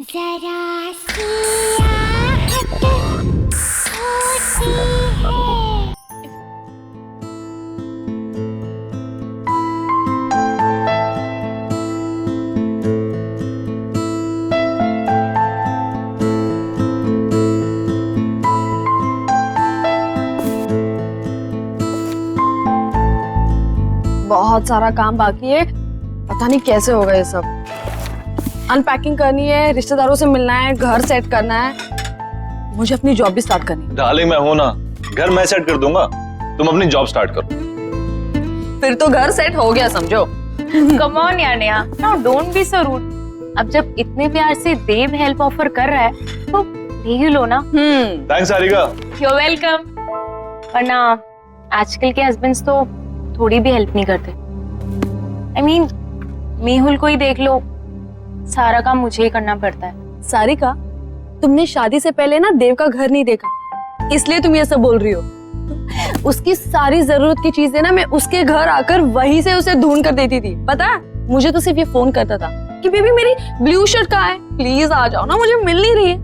जरा सी आहट होती है। बहुत सारा काम बाकी है, पता नहीं कैसे होगा ये सब। अनपैकिंग करनी है, रिश्तेदारों से मिलना है, घर सेट करना है, मुझे अपनी जॉब भी स्टार्ट करनी है। डार्लिंग मैं हूं ना, घर मैं सेट कर दूंगा, तुम अपनी जॉब स्टार्ट करो। फिर तो घर सेट हो गया समझो। कम ऑन यार Neha, now don't be so rude. अब जब इतने प्यार से देव हेल्प ऑफर कर रहा है तो ले ही लो ना। थैंक्स सारिका। You welcome. वरना आजकल के हस्बैंड्स तो थोड़ी भी हेल्प नहीं करते। I mean, मेहुल को ही देख लो, सारा काम मुझे ही करना पड़ता है। सारिका, तुमने शादी से पहले ना देव का घर नहीं देखा, इसलिए तुम ये सब बोल रही हो। उसकी सारी जरूरत की चीजें ना मैं उसके घर आकर वहीं से उसे ढूंढ कर देती थी। पता है, मुझे तो सिर्फ ये फोन करता था कि बेबी मेरी ब्लू शर्ट कहाँ है, प्लीज आ जाओ ना, मुझे मिल नहीं रही है।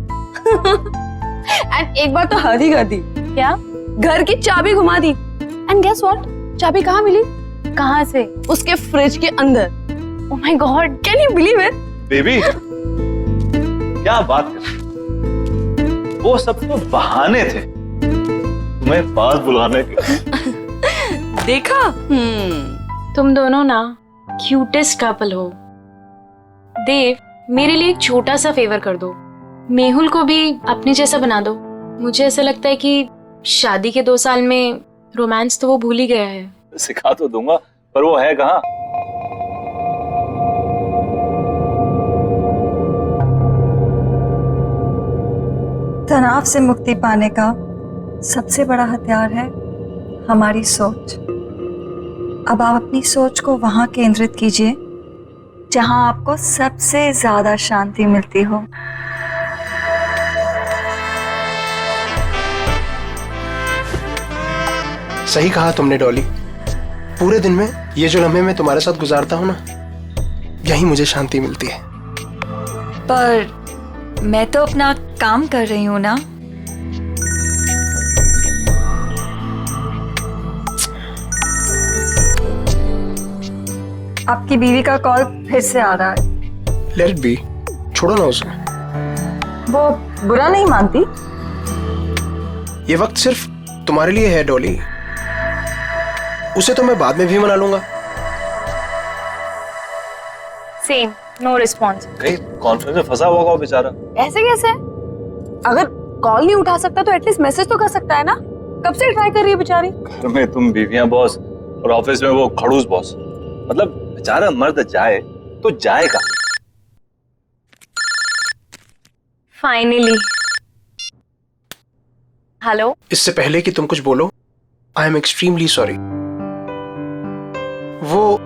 एंड एक बार तो हद ही कर दी। क्या? घर की चाबी घुमा दी। एंड गेस व्हाट, चाबी कहाँ मिली? कहाँ से? उसके फ्रिज के अंदर। Oh my God, can you believe it? Baby क्या बात कर, वो सब तो बहाने थे तुम्हें पास बुलाने के। देखा? तुम दोनों ना क्यूटेस्ट कपल हो। देव, मेरे लिए एक छोटा सा फेवर कर दो, मेहुल को भी अपने जैसा बना दो। मुझे ऐसा लगता है कि शादी के 2 साल में रोमांस तो वो भूल ही गया है। सिखा तो दूंगा, पर वो है कहाँ? तनाव से मुक्ति पाने का सबसे बड़ा हथियार है हमारी सोच। अब आप अपनी सोच को वहां केंद्रित कीजिए जहां आपको सबसे ज्यादा शांति मिलती हो। सही कहा तुमने डॉली, पूरे दिन में ये जो लम्हे मैं तुम्हारे साथ गुजारता हूँ ना, यही मुझे शांति मिलती है। पर मैं तो अपना काम कर रही हूँ ना। आपकी बीवी का कॉल फिर से आ रहा है। लेट इट बी, छोड़ो ना उसे। वो बुरा नहीं मानती। ये वक्त सिर्फ तुम्हारे लिए है डॉली, उसे तो मैं बाद में भी मना लूंगा। Same, no response. कहीं कॉन्फ्रेंस में फंसा होगा वो बेचारा। ऐसे कैसे? अगर कॉल नहीं उठा सकता तो एटलीस्ट मैसेज तो कर सकता है ना। कब से ट्राई कर रही है बेचारी। घर में तुम बीवियां बॉस और ऑफिस में वो खड़ूस बॉस, मतलब बेचारा मर्द जाए तो जाएगा। फाइनली। हेलो। इससे पहले कि तुम कुछ बोलो, आई एम एक्सट्रीमली सॉरी। वो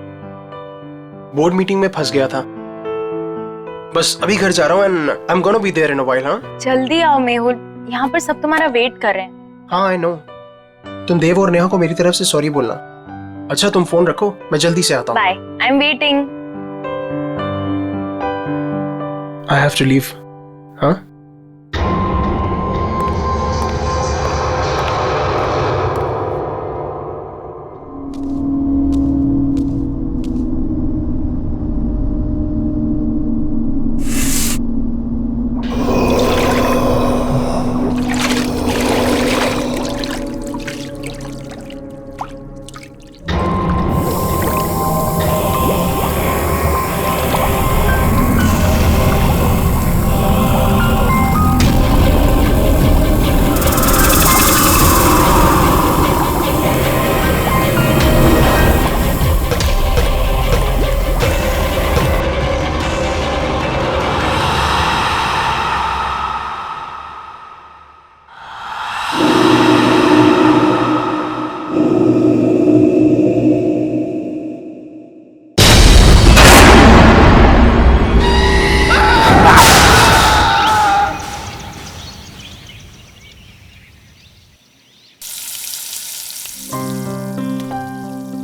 बोर्ड मीटिंग में फंस गया था, बस अभी घर जा रहा हूँ and I am gonna be there in a while. हाँ जल्दी आओ मेहुल, यहाँ पर सब तुम्हारा वेट कर रहे हैं। हाँ आई नो। तुम देव और नेहा को मेरी तरफ से सॉरी बोलना। अच्छा तुम फोन रखो, मैं जल्दी से आता हूँ। Bye, I am waiting. I have to leave. हाँ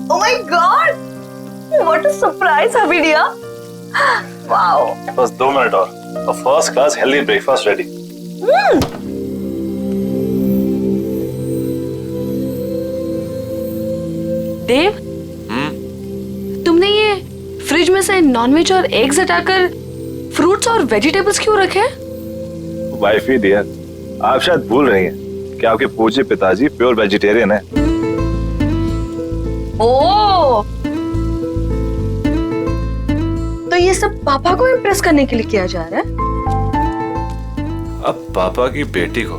Oh my God! What a surprise, Habidia! Wow! बस 2 मिनट और। A first class healthy breakfast ready. देव, तुमने ये फ्रिज में से नॉनवेज और एग्स हटाकर फ्रूट्स और वेजिटेबल्स क्यों रखे? वाइफ ही डियर, आप शायद भूल रही हैं कि आपके पूज्य पिताजी प्योर वेजिटेरियन है। ओह, तो ये सब पापा को इम्प्रेस करने के लिए किया जा रहा है? अब पापा की बेटी को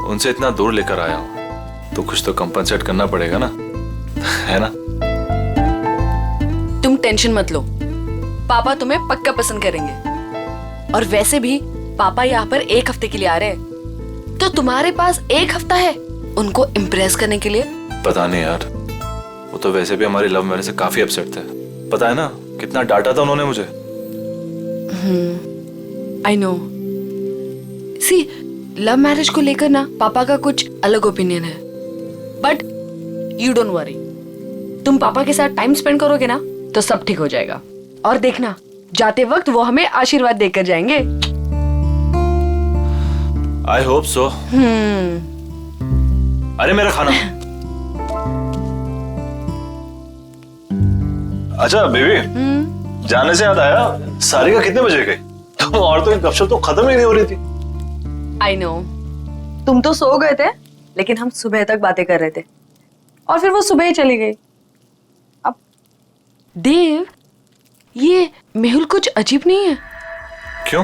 उनसे इतना दूर लेकर आया हूं तो कुछ तो कंपनसेट करना पड़ेगा ना, है ना? तुम टेंशन मत लो, पापा तुम्हें पक्का पसंद करेंगे। और वैसे भी पापा यहाँ पर 1 हफ्ते के लिए आ रहे हैं, तो तुम्हारे पास 1 हफ्ता है उनको इम्प्रेस करने के लिए। पता नहीं यार, वो तो वैसे भी हमारी लव मैरिज से काफी अपसेट थे। पता है ना कितना डांटा था उन्होंने मुझे। I know. See, love marriage को लेकर ना पापा का कुछ अलग ओपिनियन है, बट यू डोंट वरी, तुम पापा के साथ टाइम स्पेंड करोगे ना तो सब ठीक हो जाएगा। और देखना, जाते वक्त वो हमें आशीर्वाद देकर जाएंगे। I hope so. अरे मेरा खाना। अच्छा बेबी, जाने से याद आया, सारिका कितने बजे गई? तुम और तो गपशप तो खत्म ही नहीं हो रही थी। आई नो, तुम तो सो गए थे, लेकिन हम सुबह तक बातें कर रहे थे और फिर वो सुबह ही चली गई। अब देव, ये मेहुल कुछ अजीब नहीं है? क्यों?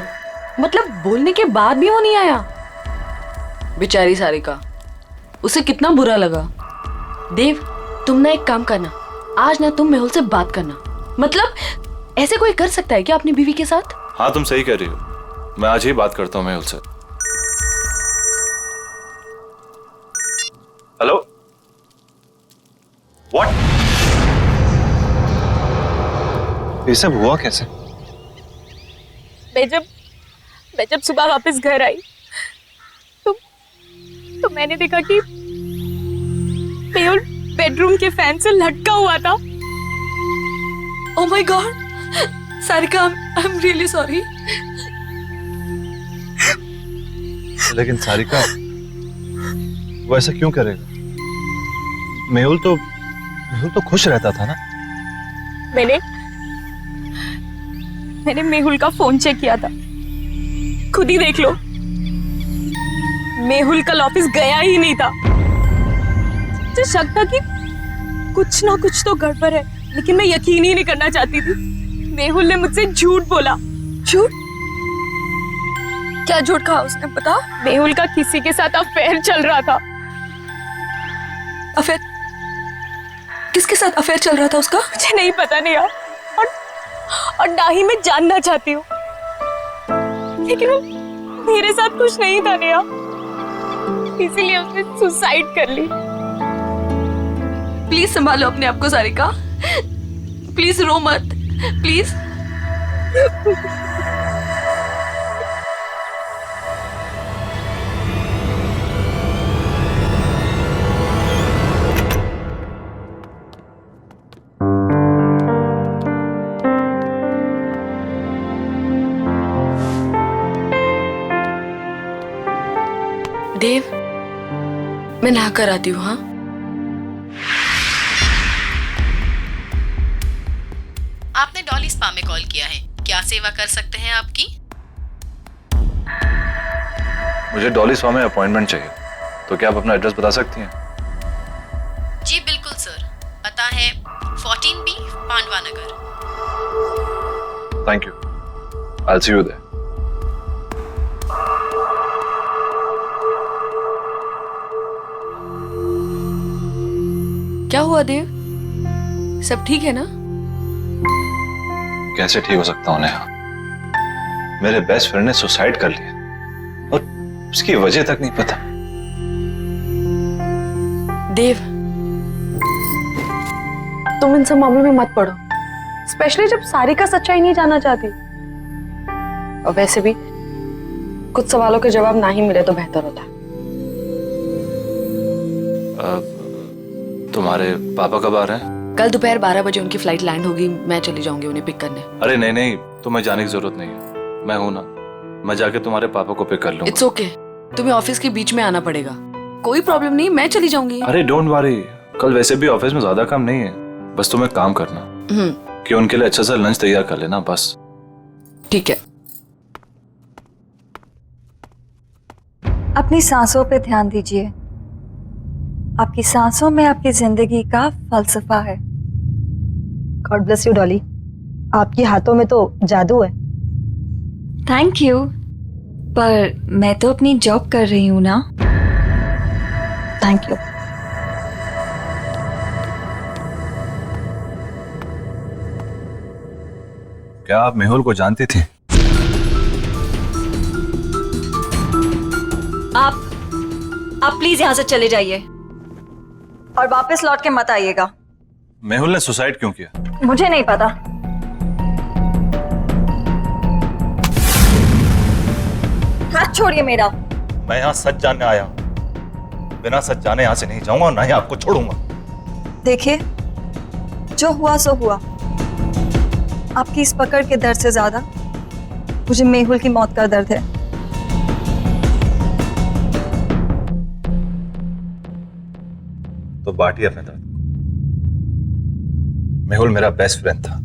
मतलब बोलने के बाद भी वो नहीं आया। बेचारी सारिका, उसे कितना बुरा लगा। देव, तुम ना एक काम करना, आज ना तुम मेहुल से बात करना। मतलब ऐसे कोई कर सकता है क्या अपनी बीवी के साथ? हाँ तुम सही कह रही हो, मैं आज ही बात करता हूँ मेहुल से। Hello, what? ये सब हुआ कैसे? मैं जब सुबह वापस घर आई तो मैंने देखा कि मेहुल बेडरूम के फैन से लटका हुआ था। Oh my God, Sarika, I am really sorry. लेकिन सारिका, वो ऐसा क्यों करेगा? मेहुल तो खुश रहता था ना। मैंने मेहुल का फोन चेक किया था, खुद ही देख लो। मेहुल कल ऑफिस गया ही नहीं था। मुझे शक था कि कुछ ना कुछ तो गड़बड़ है, लेकिन मैं यकीन ही नहीं करना चाहती थी। मेहुल ने मुझसे झूठ बोला। झूठ? क्या झूठ कहा उसने, बता? मेहुल का किसी के साथ अफेयर चल रहा था। अफेयर? किसके साथ अफेयर चल रहा था उसका? मुझे नहीं पता नहीं यार, और ना ही मैं जानना चाहती हूँ, लेकिन वो मेरे साथ कुछ नहीं था नेहा, इसीलिए उसने सुसाइड कर ली। प्लीज संभालो अपने आप को सारिका, प्लीज रो मत, प्लीज। देव, मैं नहा कर आती हूँ। हाँ, आपने डॉली स्पा में कॉल किया है, क्या सेवा कर सकते हैं आपकी? मुझे डॉली स्पा में अपॉइंटमेंट चाहिए, तो क्या आप अपना एड्रेस बता सकती हैं? जी बिल्कुल सर, पता है 14B Pandava Nagar. Thank you, I will see you there. क्या हुआ देव, सब ठीक है ना? कैसे ठीक हो सकता हूँ नेहा? मेरे बेस्ट फ्रेंड ने सुसाइड कर लिया और उसकी वजह तक नहीं पता। देव, तुम इन सब मामलों में मत पड़ो, स्पेशली जब सारिका सच्चाई नहीं जानना चाहती। और वैसे भी कुछ सवालों के जवाब ना ही मिले तो बेहतर होता है। तुम्हारे पापा कब आ रहे हैं? कल दोपहर 12 बजे उनकी फ्लाइट लैंड होगी, मैं चली जाऊंगी उन्हें पिक करने। अरे नहीं नहीं, तुम्हें जाने की जरूरत नहीं है, मैं हूं ना, मैं जाके तुम्हारे पापा को पिक कर लूंगा। इट्स ओके, तुम्हें ऑफिस के बीच में आना पड़ेगा। कोई प्रॉब्लम नहीं, मैं चली जाऊंगी। अरे डोंट वरी, कल वैसे भी ऑफिस में ज्यादा काम नहीं है, बस तुम्हें काम करना कि उनके लिए अच्छा सा लंच तैयार कर लेना बस। ठीक है। अपनी सांसों पे ध्यान दीजिए। आपकी सांसों में आपकी जिंदगी का फलसफा है। गॉड ब्लेस यू डॉली, आपके हाथों में तो जादू है। थैंक यू, पर मैं तो अपनी जॉब कर रही हूँ ना। Thank you. क्या आप मेहुल को जानती थी? आप प्लीज यहाँ से चले जाइए और वापस लौट के मत आइएगा। मेहुल ने सुसाइड क्यों किया? मुझे नहीं पता। हाथ छोड़िए मेरा। मैं यहाँ सच जानने आया हूँ, बिना सच जाने यहाँ से नहीं जाऊंगा और ना ही आपको छोड़ूंगा। देखिए, जो हुआ सो हुआ। आपकी इस पकड़ के दर्द से ज्यादा मुझे मेहुल की मौत का दर्द है। तो बांटिए अपने दर्द। मेहुल मेरा बेस्ट फ्रेंड था।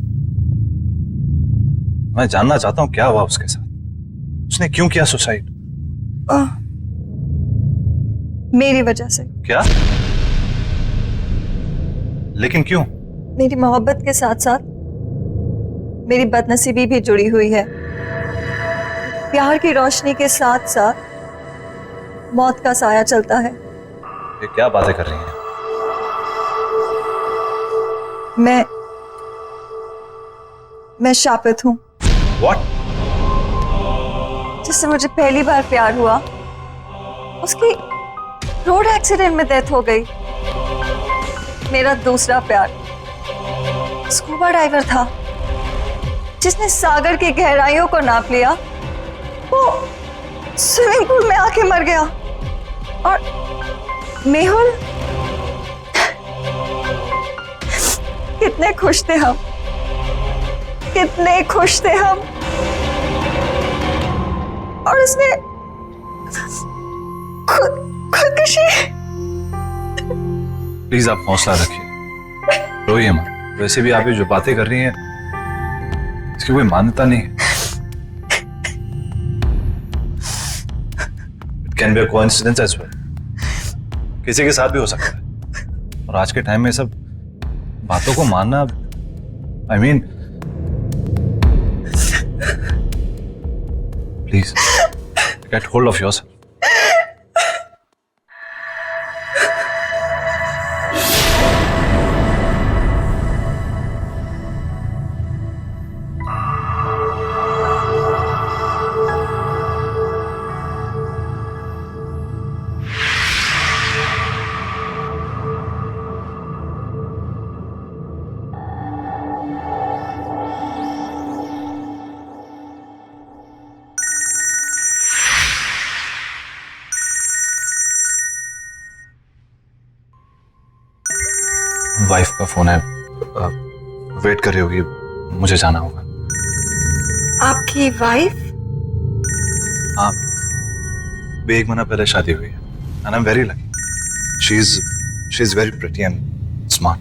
मैं जानना चाहता हूं क्या हुआ उसके साथ, उसने क्यों किया सुसाइड? मेरी वजह से। क्या? लेकिन क्यों? मेरी मोहब्बत के साथ साथ मेरी बदनसीबी भी जुड़ी हुई है। प्यार की रोशनी के साथ साथ मौत का साया चलता है। ये क्या बातें कर रही हैं? मैं शापित हूं। What? जिससे मुझे पहली बार प्यार हुआ, उसकी रोड एक्सीडेंट में डेथ हो गई। मेरा दूसरा प्यार स्कूबा डाइवर था, जिसने सागर की गहराइयों को नाप लिया। वो स्विमिंग पूल में आके मर गया। और मेहुल, कितने खुश थे हम, कितने खुश थे हम। और उसने खुदकुशी। प्लीज आप हौसला रखिए, रोइए मत। वैसे भी आप ये जो बातें कर रही हैं इसकी कोई मान्यता नहीं है। It can be a coincidence as well, किसी के साथ भी हो सकता है। और आज के टाइम में सब बातों को मानना, I mean, please get hold of yourself. Wife का फोन है, वेट कर रही होगी, मुझे जाना होगा। आपकी वाइफ? हाँ, भी 1 महीना पहले शादी हुई है। And I am very lucky. She is very pretty and smart.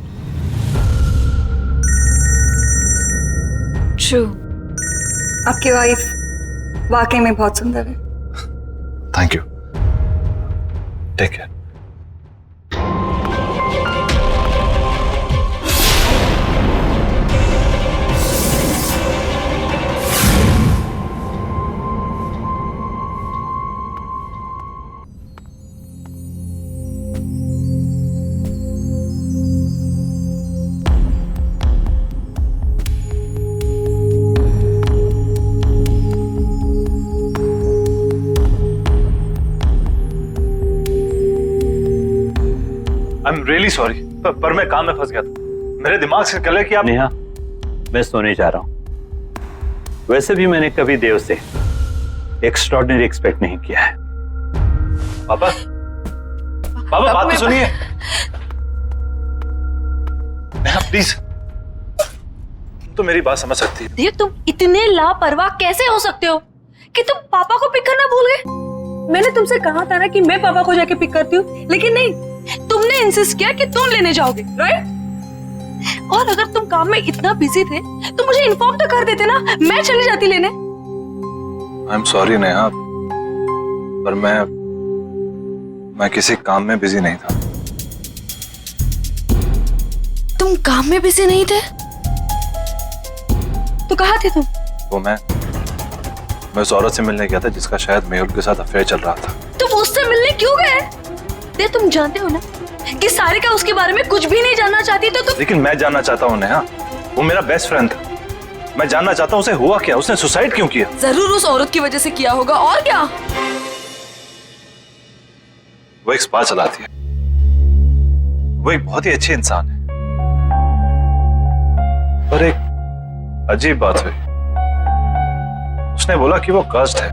True, आपकी वाइफ वाकई में बहुत सुंदर है। Thank you, take care. I am really sorry, पर मैं काम में फंस गया था। मेरे दिमाग से निकल कि आप। नेहा, मैं सोने जा रहा हूं। वैसे भी मैंने कभी देव से एक्स्ट्रॉर्डिनरी एक्सपेक्ट नहीं किया है। पापा, पापा बात तो सुनिए। नेहा प्लीज, तुम तो मेरी बात समझ सकती है। देव, तुम इतने लापरवाह कैसे हो सकते हो? कि तुम पापा को पिक करना भूल गए। मैंने तुमसे कहा था ना कि मैं पापा को जाके पिक करती हूँ, लेकिन नहीं, तुमने इंसिस्ट किया कि तुम लेने जाओगे, राइट? और अगर तुम काम में इतना बिजी थे तो मुझे इन्फॉर्म तो कर देते ना, मैं चली जाती लेने। आई एम सॉरी नेहा, पर मैं किसी काम में बिजी नहीं था। तुम काम में बिजी नहीं थे तो कहाँ थे तुम? तो मैं उस औरत से मिलने गया था जिसका शायद मेहुल के साथ अफेयर चल रहा था। तुम उससे मिलने क्यों गए? दे, तुम जानते हो ना कि सारिका उसके बारे में कुछ भी नहीं जानना चाहती, तो तुम। लेकिन मैं जानना चाहता हूँ नेहा, वो मेरा बेस्ट फ्रेंड था। मैं जानना चाहता हूँ उसे हुआ क्या, उसने सुसाइड क्यों किया? जरूर उस औरत की वजह से किया होगा, और क्या? वो एक स्पा चलाती है, वो एक बहुत ही अच्छी इंसान है, पर एक अजीब बात हुई। उसने बोला कि वो कर्स्ड है,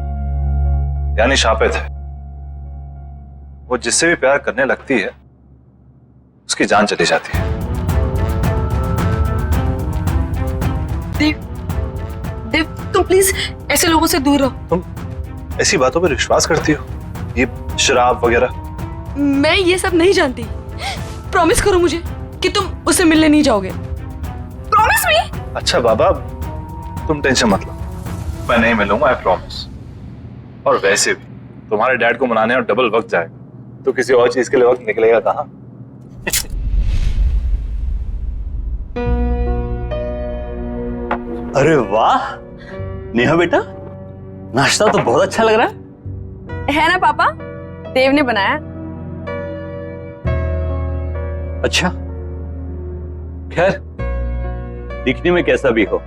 यानी शापित है। वो जिससे भी प्यार करने लगती है उसकी जान चली जाती है। देव, तुम प्लीज ऐसे लोगों से दूर रहो। तुम ऐसी बातों पर विश्वास करती हो, ये शराब वगैरह? मैं ये सब नहीं जानती। प्रॉमिस करो मुझे कि तुम उससे मिलने नहीं जाओगे। Promise me. अच्छा बाबा, तुम टेंशन मत लो, मैं नहीं मिलूंगा, आई प्रॉमिस। और वैसे भी तुम्हारे डैड को मनाने और डबल वक्त जाएगा, तो किसी और चीज के लिए वक्त निकलेगा कहाँ? अरे वाह नेहा बेटा, नाश्ता तो बहुत अच्छा लग रहा है ना पापा? देव ने बनाया। अच्छा, खैर दिखने में कैसा भी हो,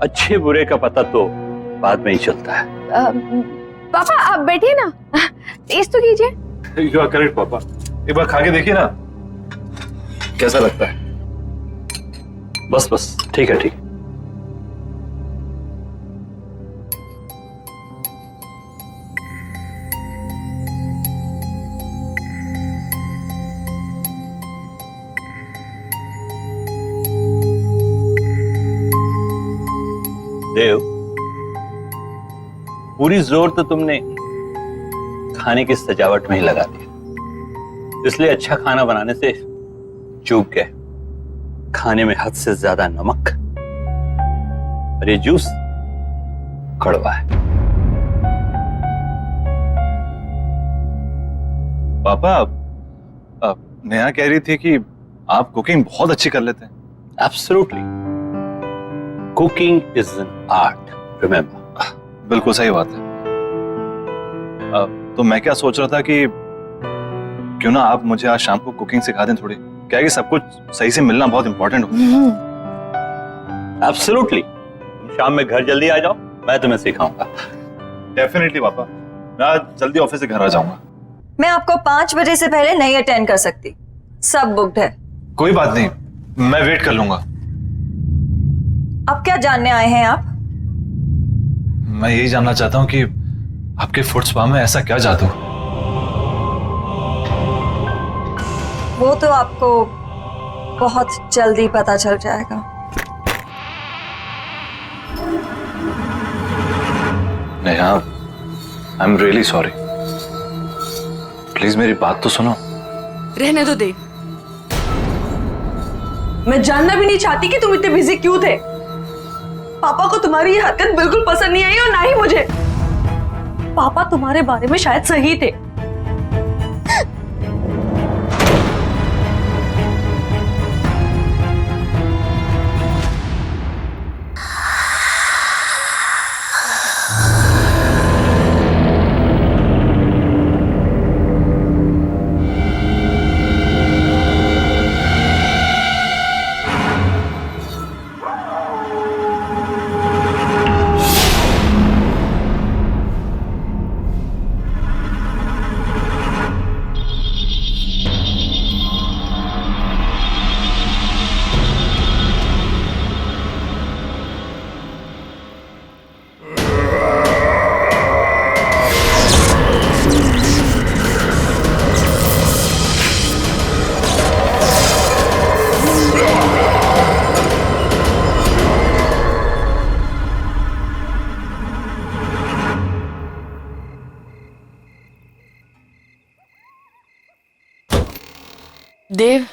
अच्छे बुरे का पता तो बाद में ही चलता है। पापा आप बैठिए ना, टेस्ट तो कीजिए। यू आर करेक्ट पापा, एक बार खा के देखिए ना कैसा लगता है। बस बस, ठीक है ठीक है। देव, पूरी जोर तो तुमने खाने की सजावट में ही लगा दिया, इसलिए अच्छा खाना बनाने से चूक गए। खाने में हद से ज्यादा नमक, और ये जूस कड़वा है। पापा, नेहा कह रही थी कि आप कुकिंग बहुत अच्छी कर लेते हैं। Absolutely, cooking is an art, remember. बिल्कुल सही बात है। तो मैं क्या सोच रहा था कि क्यों ना आप मुझे आज शाम को कुकिंग सिखा दें थोड़ी, क्या है कि सब कुछ सही से मिलना बहुत इंपॉर्टेंट होता है। एब्सोल्युटली, तुम शाम में घर जल्दी आ जाओ, मैं तुम्हें सिखाऊंगा। डेफिनेटली पापा, मैं आज जल्दी ऑफिस से घर आ जाऊंगा। मैं आपको 5 बजे से पहले नहीं अटेंड कर सकती, सब बुक्ड है। कोई बात नहीं, मैं वेट कर लूंगा। अब क्या जानने आए हैं आप? मैं यही जानना चाहता हूँ कि आपके फुट स्पा में ऐसा क्या जादू? वो तो आपको बहुत जल्दी पता चल जाएगा। नेहा, आई एम रियली सॉरी, प्लीज मेरी बात तो सुनो। रहने दो देव, मैं जानना भी नहीं चाहती कि तुम इतने बिजी क्यों थे। पापा को तुम्हारी ये हरकत बिल्कुल पसंद नहीं आई, और ना ही मुझे। पापा तुम्हारे बारे में शायद सही थे। देव,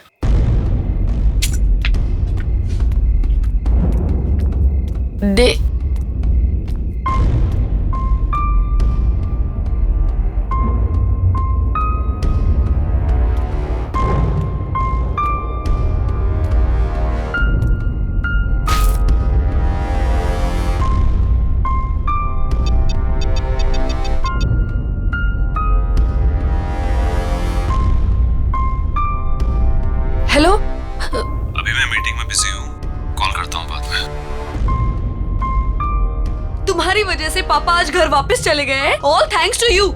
हेलो। अभी मैं मीटिंग में बिजी हूँ, कॉल करता हूँ बाद में। तुम्हारी वजह से पापा आज घर वापस चले गए हैं। All thanks to you.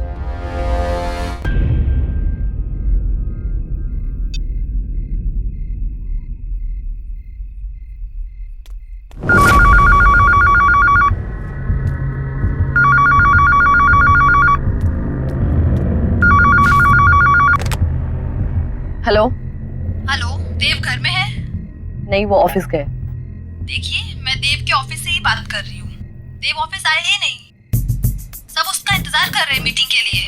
Hello. Hello, Dev घर में है? नहीं, वो ऑफिस गए। देखिए, मैं देव के ऑफिस से ही बात कर रही हूँ। देव ऑफिस आए ही नहीं। सब उसका इंतजार कर रहे हैं मीटिंग के लिए।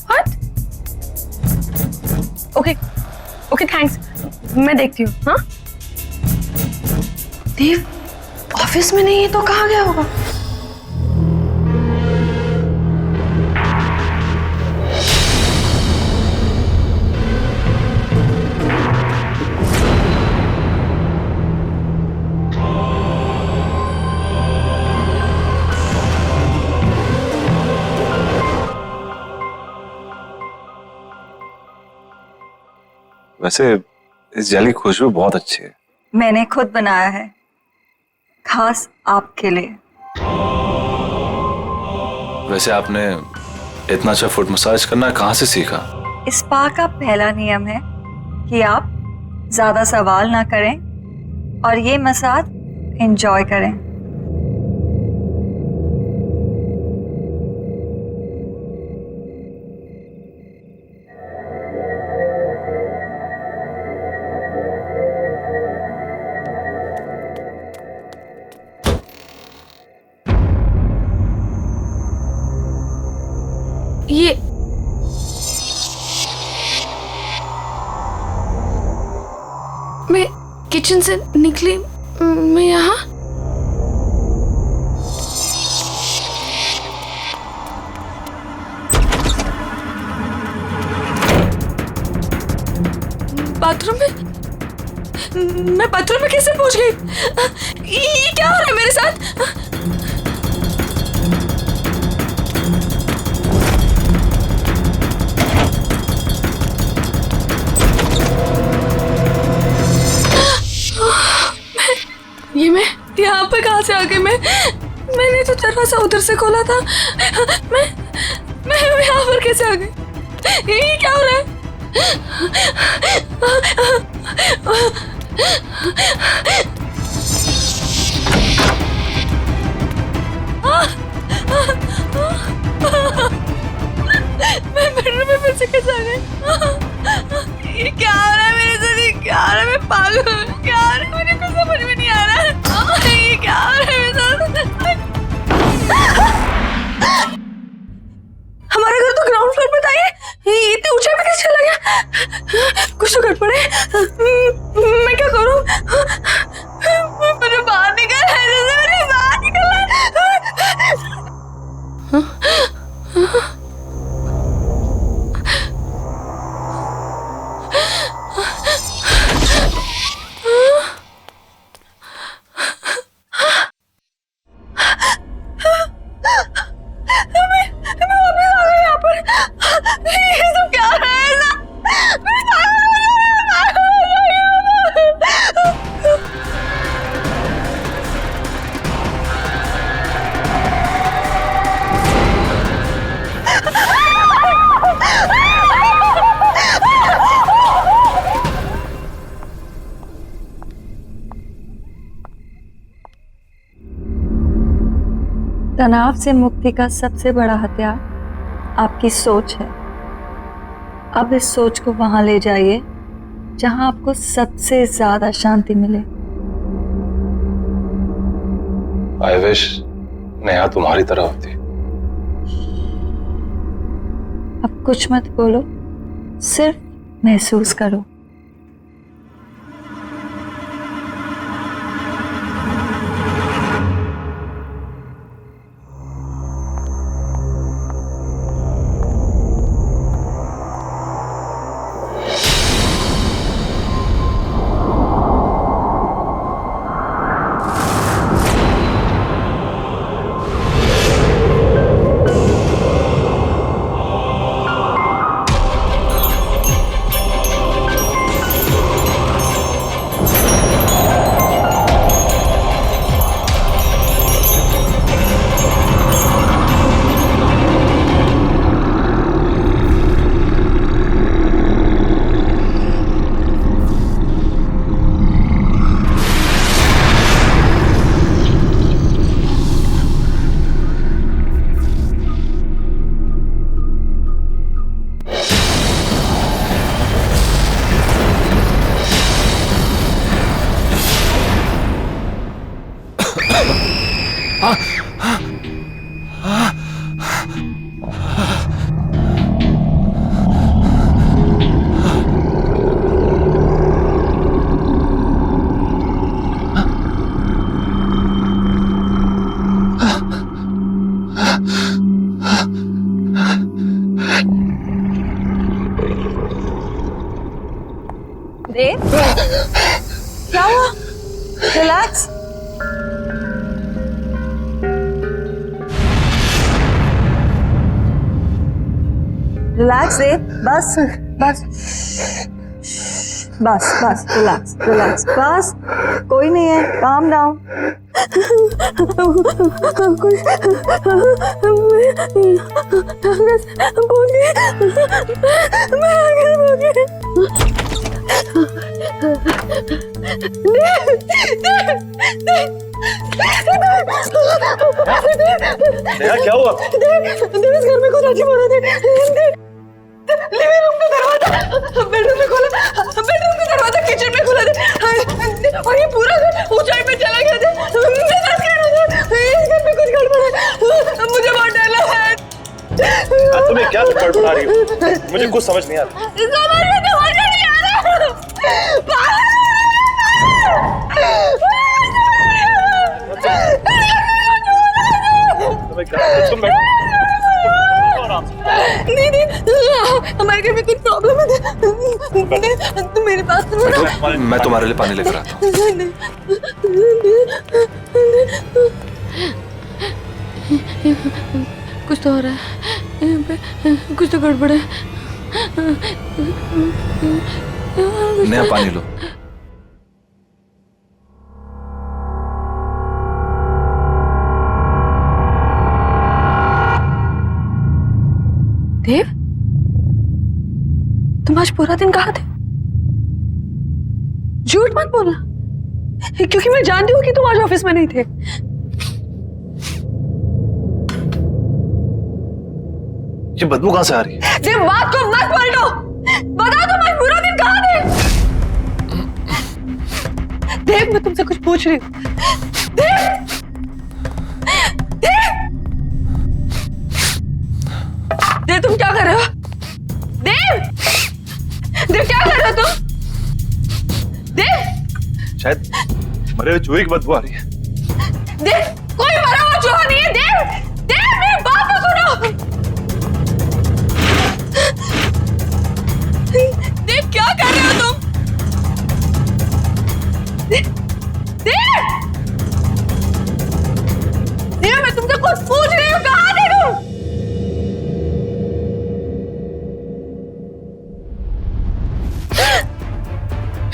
What? Okay okay, thanks. मैं देखती हूँ। हाँ, देव ऑफिस में नहीं है तो कहाँ गया होगा? वैसे इस जेल की खुशबू बहुत अच्छी है। मैंने खुद बनाया है, खास आपके लिए। वैसे आपने इतना अच्छा फुट मसाज करना कहाँ से सीखा? इस स्पा का पहला नियम है कि आप ज्यादा सवाल ना करें और ये मसाज एंजॉय करें। ये मैं किचन से निकली, मैं यहाँ बाथरूम में, मैं बाथरूम में कैसे पहुंच गई? ये क्या हो रहा है मेरे साथ? ये मैं यहाँ पे कहाँ से आ गई? मैंने तो दरवाजा उधर से खोला था। मैं यहाँ पर कैसे आ गई? ये क्या हो रहा है? मैं बेडरूम में फिर से कैसे आ गई? ये क्या हो रहा है मेरे साथ? ये क्या हो रहा है? मैं पागल हूँ। क्या हो रहा है? मुझे कुछ समझ में नहीं आ रहा है। ये क्या हो रहा है मेरे साथ? हमारा घर तो ग्राउंड फ्लोर पे था। ये इतने ऊंचाई पे कैसे चला गया? कुछ तो गड़बड़ है। मैं क्या करूँ? मुझे बाहर निकलना है, मुझे बाहर निकलना है। तनाव से मुक्ति का सबसे बड़ा हथियार आपकी सोच है। अब इस सोच को वहां ले जाइए जहां आपको सबसे ज्यादा शांति मिले। आई विश नेहा तुम्हारी तरह होती। अब कुछ मत बोलो, सिर्फ महसूस करो। देव, क्या हुआ? रिलैक्स। रिलैक्स देव, बस बस बस बस रिलैक्स रिलैक्स, बस कोई नहीं है, काम डाउन। नेहा क्या हुआ? इस घर में कुछ अजीब हो रहा था। लिविंग रूम का दरवाजा बेडरूम में खोला, बेडरूम का दरवाजा किचन में खोला था और ये पूरा घर ऊंचाई पे चला गया था। इस घर में कुछ गड़बड़ है, मुझे बहुत डर लग रहा है। तुम्हें क्या गड़बड़ा रही हो? मुझे कुछ समझ नहीं आ रहा। समझ में तो मजा नहीं आ रहा। तुम्हें क्या? तुम बैठो आराम से। नहीं हमारे घर में कुछ प्रॉब्लम है। तुम मेरे पास सुनो। मैं तुम्हारे लिए पानी लेकर आता हूँ। कुछ तो हो रहा है यहाँ पे, कुछ तो गड़बड़ है। नेहा पानी लो। देव, तुम आज पूरा दिन कहाँ थे? झूठ मत बोलना, क्योंकि मैं जानती हूँ कि तुम आज ऑफिस में नहीं थे। ये बदबू कहाँ से आ रही है? देव, बात को मत पलटो, बताओ तुम आज पूरा दिन कहाँ थे? देव, मैं तुमसे कुछ पूछ रही हूँ। देव, देव, देव, तुम क्या कर रहे हो? देव, देव, क्या कर रहे हो तुम? देव, शायद मरे हुए चूहे की बदबू आ रही है। देव, कोई मरा हुआ चूहा नहीं है। देव, देव, मेरी बात तो सुनो। देव, क्या कर रहे हो तुम? देव, देव, मैं तुमसे कुछ पूछ रही हूँ, कहाँ थे तुम?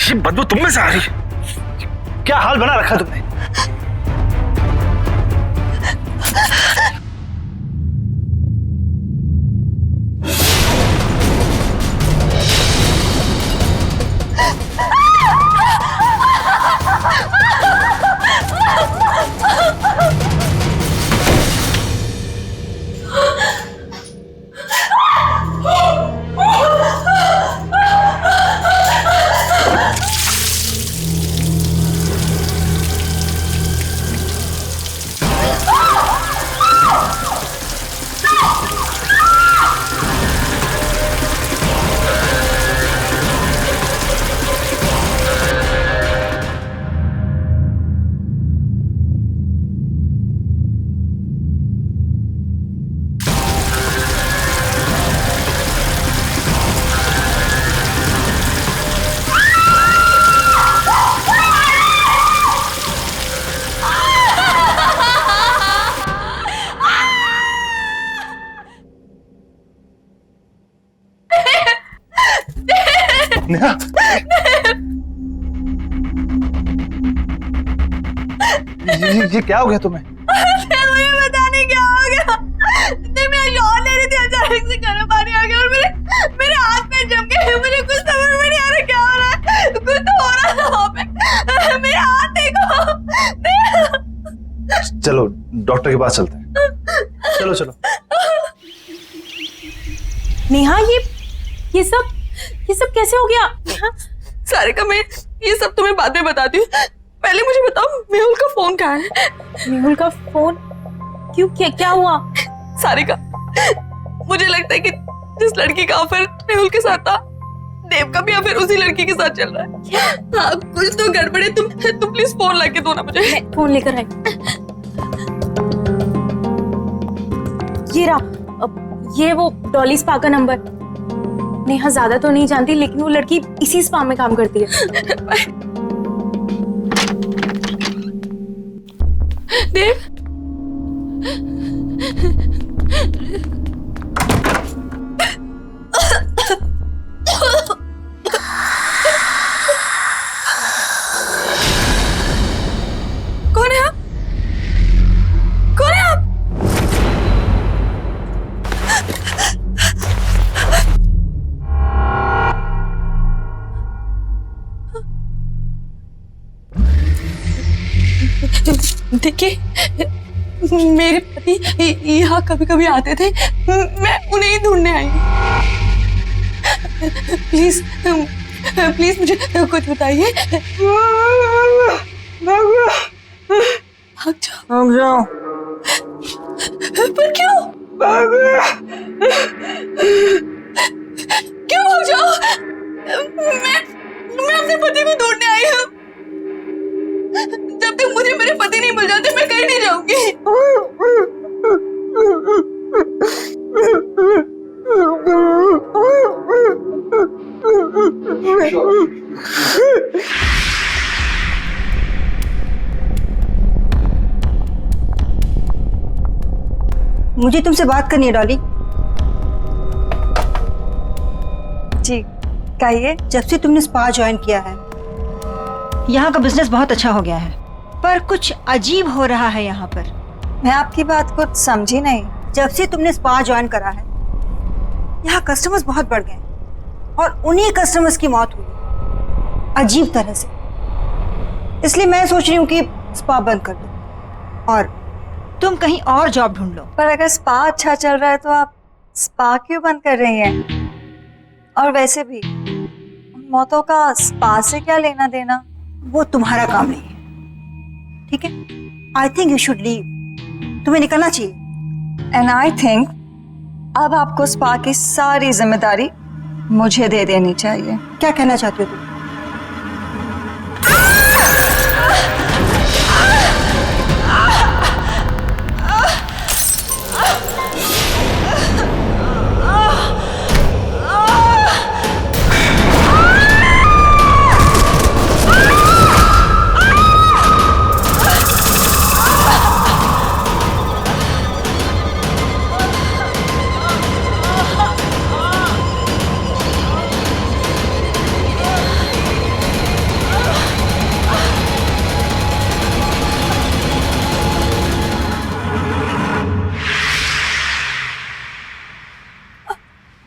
ये बदबू तुम में से आ रही है? क्या हाल बना रखा तुमने? नेहा ये क्या हो गया तुम्हें? मुझे पता नहीं क्या हो गया। मैं शॉट ले रही थी, अचानक से गर्म पानी आ गया और मेरे हाथ में जम गए। मुझे कुछ समझ में नहीं आ रहा क्या हो रहा है। कुछ तो हो रहा था वहाँ पे। मेरे हाथ देखो। चलो डॉक्टर के पास चलते हैं। चलो चलो। नेहा ये सब कैसे हो गया? सारिका, मैं ये सब तुम्हें बाद में बताती हूँ। पहले मुझे बताओ मेहुल का फोन कहाँ है? मेहुल का फोन? क्यों, क्या हुआ? सारिका, मुझे लगता है कि जिस लड़की का अफेयर मेहुल के साथ था, देव का भी अफेयर उसी लड़की के साथ चल रहा है। हाँ, कुछ तो गड़बड़ है। तुम प्लीज फोन लाके दो ना मुझे। फोन लेकर आई। ये रहा, ये वो डॉली स्पा का नंबर। नेहा ज्यादा तो नहीं जानती, लेकिन वो लड़की इसी स्पा में काम करती है। देव, कौन है आप? कौन है आप? देखिए, मेरे पति यहाँ कभी कभी आते थे। मैं उन्हें ही ढूंढने आई हूँ। प्लीज प्लीज मुझे कुछ बताइए। भाग जाओ। पर क्यों? क्यों भाग जाओ? मैं अपने पति को ढूंढने आई हूँ। जब तक मुझे मेरे पति नहीं मिल जाते, मैं कहीं नहीं जाऊंगी। मुझे तुमसे बात करनी है डॉली। जी कहिए। जब से तुमने स्पा ज्वाइन किया है, यहाँ का बिजनेस बहुत अच्छा हो गया है, पर कुछ अजीब हो रहा है यहाँ पर। मैं आपकी बात कुछ समझी नहीं। जब से तुमने स्पा ज्वाइन करा है, यहाँ कस्टमर्स बहुत बढ़ गए और उन्हीं कस्टमर्स की मौत हुई अजीब तरह से। इसलिए मैं सोच रही हूँ कि स्पा बंद कर दो और तुम कहीं और जॉब ढूंढ लो। पर अगर स्पा अच्छा चल रहा है तो आप स्पा क्यों बंद कर रही हैं? और वैसे भी उन मौतों का स्पा से क्या लेना देना? वो तुम्हारा काम नहीं है, ठीक है? I think you should leave. तुम्हें निकलना चाहिए। एंड आई थिंक अब आपको स्पा की सारी जिम्मेदारी मुझे दे देनी चाहिए। क्या कहना चाहती हो तुम?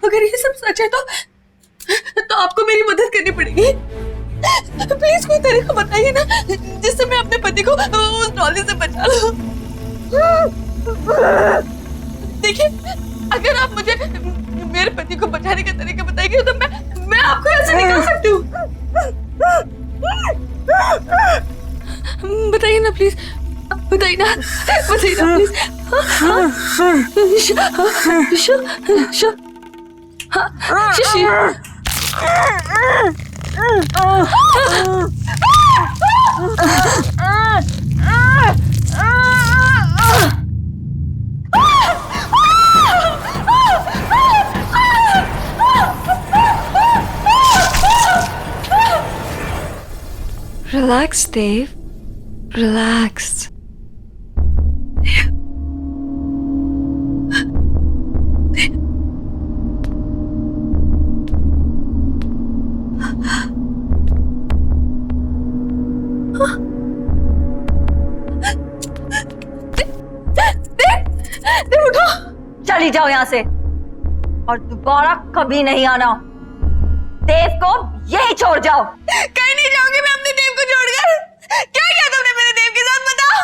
अगर ये सब सच है तो आपको मेरी मदद करनी पड़ेगी। प्लीज कोई तरीका बताइए ना, जिससे मैं अपने पति को उस डॉली से बचा लूं। देखिए, अगर आप मुझे मेरे पति को बचाने का तरीका बताएंगे तो मैं आपको यहाँ से निकाल सकती हूँ। बताइए ना प्लीज, बताइए ना प्लीज। शिशी। Relax, Dave. Relax. चली जाओ यहाँ से और दोबारा कभी नहीं आना। देव को यही छोड़ जाओ। कहीं नहीं जाऊंगी मैं अपने देव को छोड़कर। क्या किया तुमने मेरे देव के साथ, बताओ।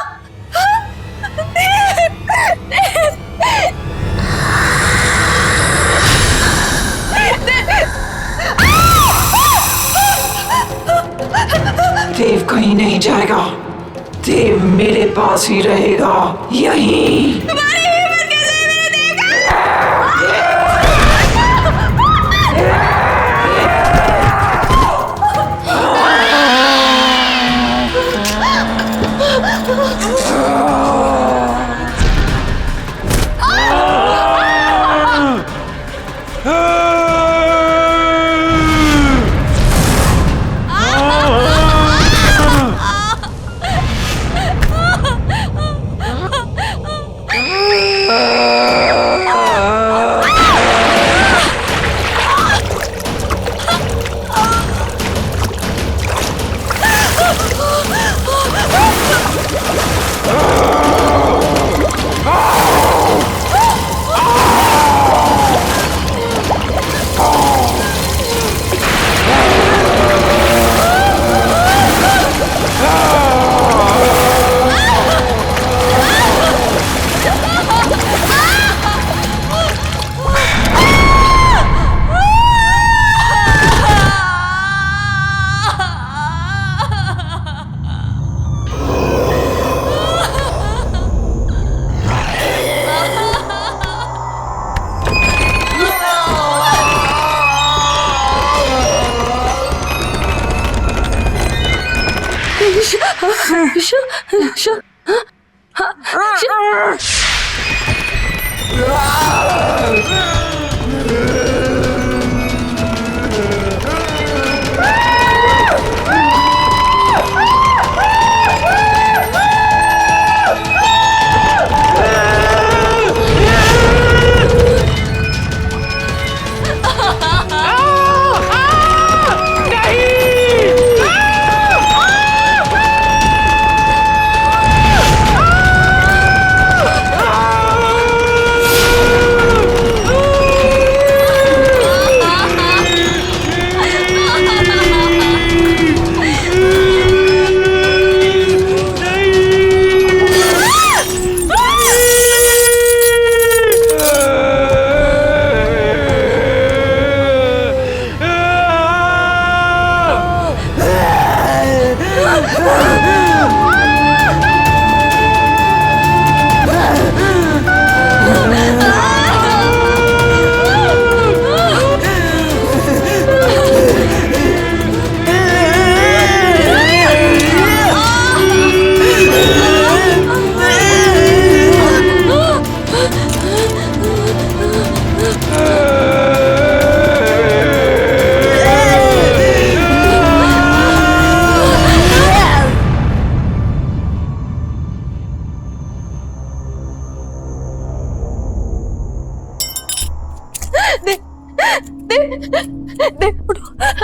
देव कहीं नहीं जाएगा, देव मेरे पास ही रहेगा, यहीं। तुम्हारी हिम्मत कैसे है मेरे देव का?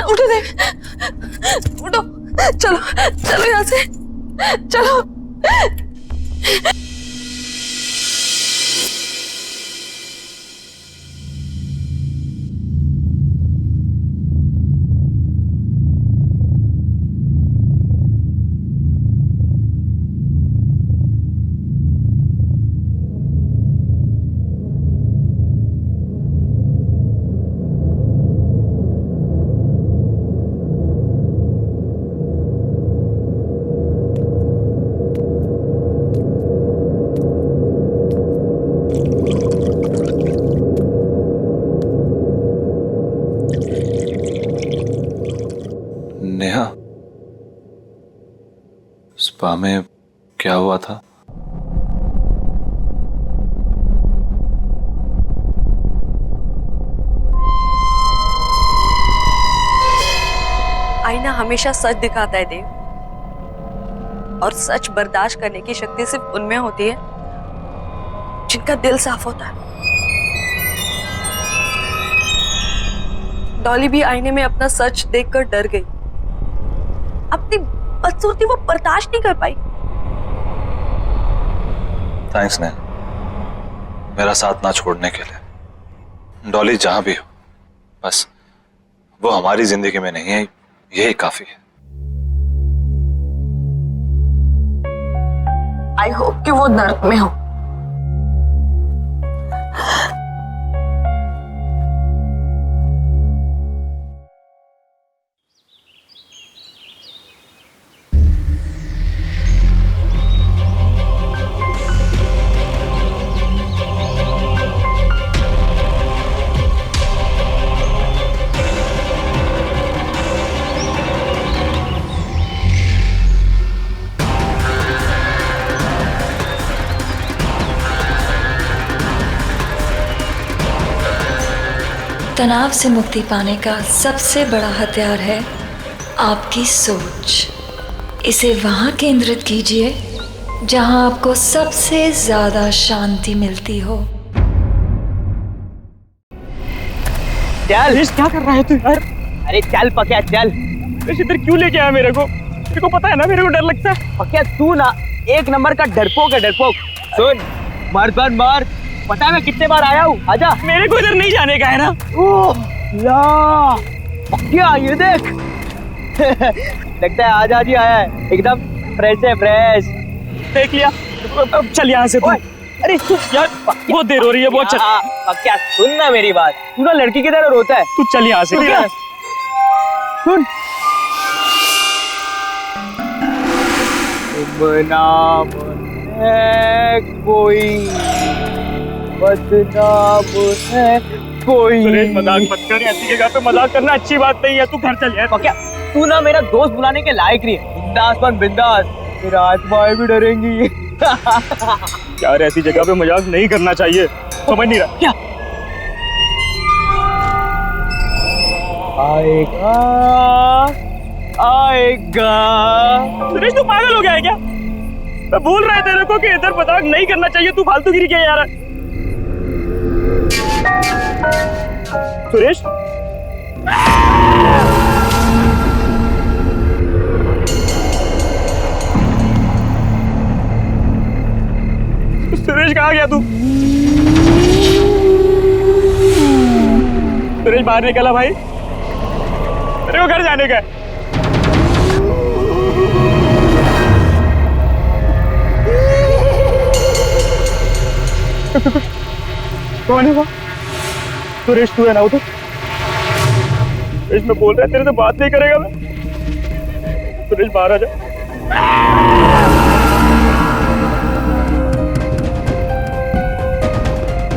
उठो देव, उठो, चलो चलो यहाँ से, चलो। नेहा, स्पा में क्या हुआ था? आईना हमेशा सच दिखाता है देव, और सच बर्दाश्त करने की शक्ति सिर्फ उनमें होती है जिनका दिल साफ होता है। डॉली भी आईने में अपना सच देखकर डर गई। अपनी बदसूरती वो बर्दाश्त नहीं कर पाई। थैंक्स नेहा, मेरा साथ ना छोड़ने के लिए। डॉली जहां भी हो, बस वो हमारी जिंदगी में नहीं है, यही काफी है। आई होप कि वो नर्क में हो। तनाव से मुक्ति पाने का सबसे बड़ा हथियार है आपकी सोच। इसे वहाँ केंद्रित कीजिए जहाँ आपको सबसे ज्यादा शांति मिलती हो। चल, क्या कर रहा है तू यार? अरे चल पक्या चल। इधर क्यों लेके आया मेरे को? तेरे को पता है ना मेरे को डर लगता है। पक्या तू ना एक नंबर का डरपोक है, डरपोक। सुन, मर्दन मार, पता है मैं कितने बार आया हूँ। आजा। मेरे को इधर नहीं जाने का है ना। ओह ला, पक्या ये देख। लगता है आजा जी आया है, एकदम फ्रेश है, फ्रेश। देख लिया। अब चल यहाँ से तू। अरे तू यार, बहुत देर हो रही है, बहुत चल। पक्या सुन ना मेरी बात, तू ना लड़की की तरह रोता है। तू चल यहाँ से। सुन, बदनाम है कोई, बदनाम है कोई। मजाक मत कर, ऐसी जगह पे मजाक करना अच्छी बात नहीं है। तू घर चल यार। क्या तू ना मेरा दोस्त बुलाने के लायक नहीं है। बिंदास बन बिंदास, मेरा आत्माएं भी डरेंगी। यार ऐसी जगह पे मजाक नहीं करना चाहिए, समझ नहीं रहा क्या? आएगा आएगा। सुरेश तू पागल हो गया है क्या? मैं बोल रहा है तेरे को कि इधर मजाक नहीं करना चाहिए, तू फालतूगिरी क्या यार? सुरेश सुरेश कहाँ गया तू? सुरेश बाहर निकला भाई, मेरे को घर जाने का है। कौन है वो? सुरेश तू है ना उधर? सुरेश मैं बोल रहा है तेरे से बात नहीं करेगा मैं। सुरेश बाहर आ जा।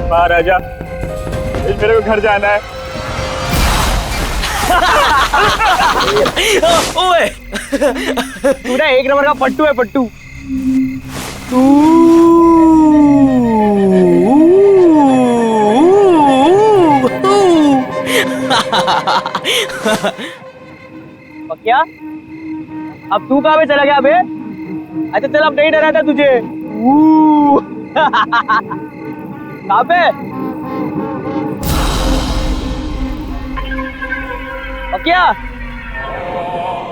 बाहर आ जा, मेरे को घर जाना है। ओए तू ना एक नंबर का पट्टू है, पट्टू। क्या अब तू कहाँ पे चला गया बे? अच्छा चल, अब नहीं डरा था तुझे। कहाँ पे? क्या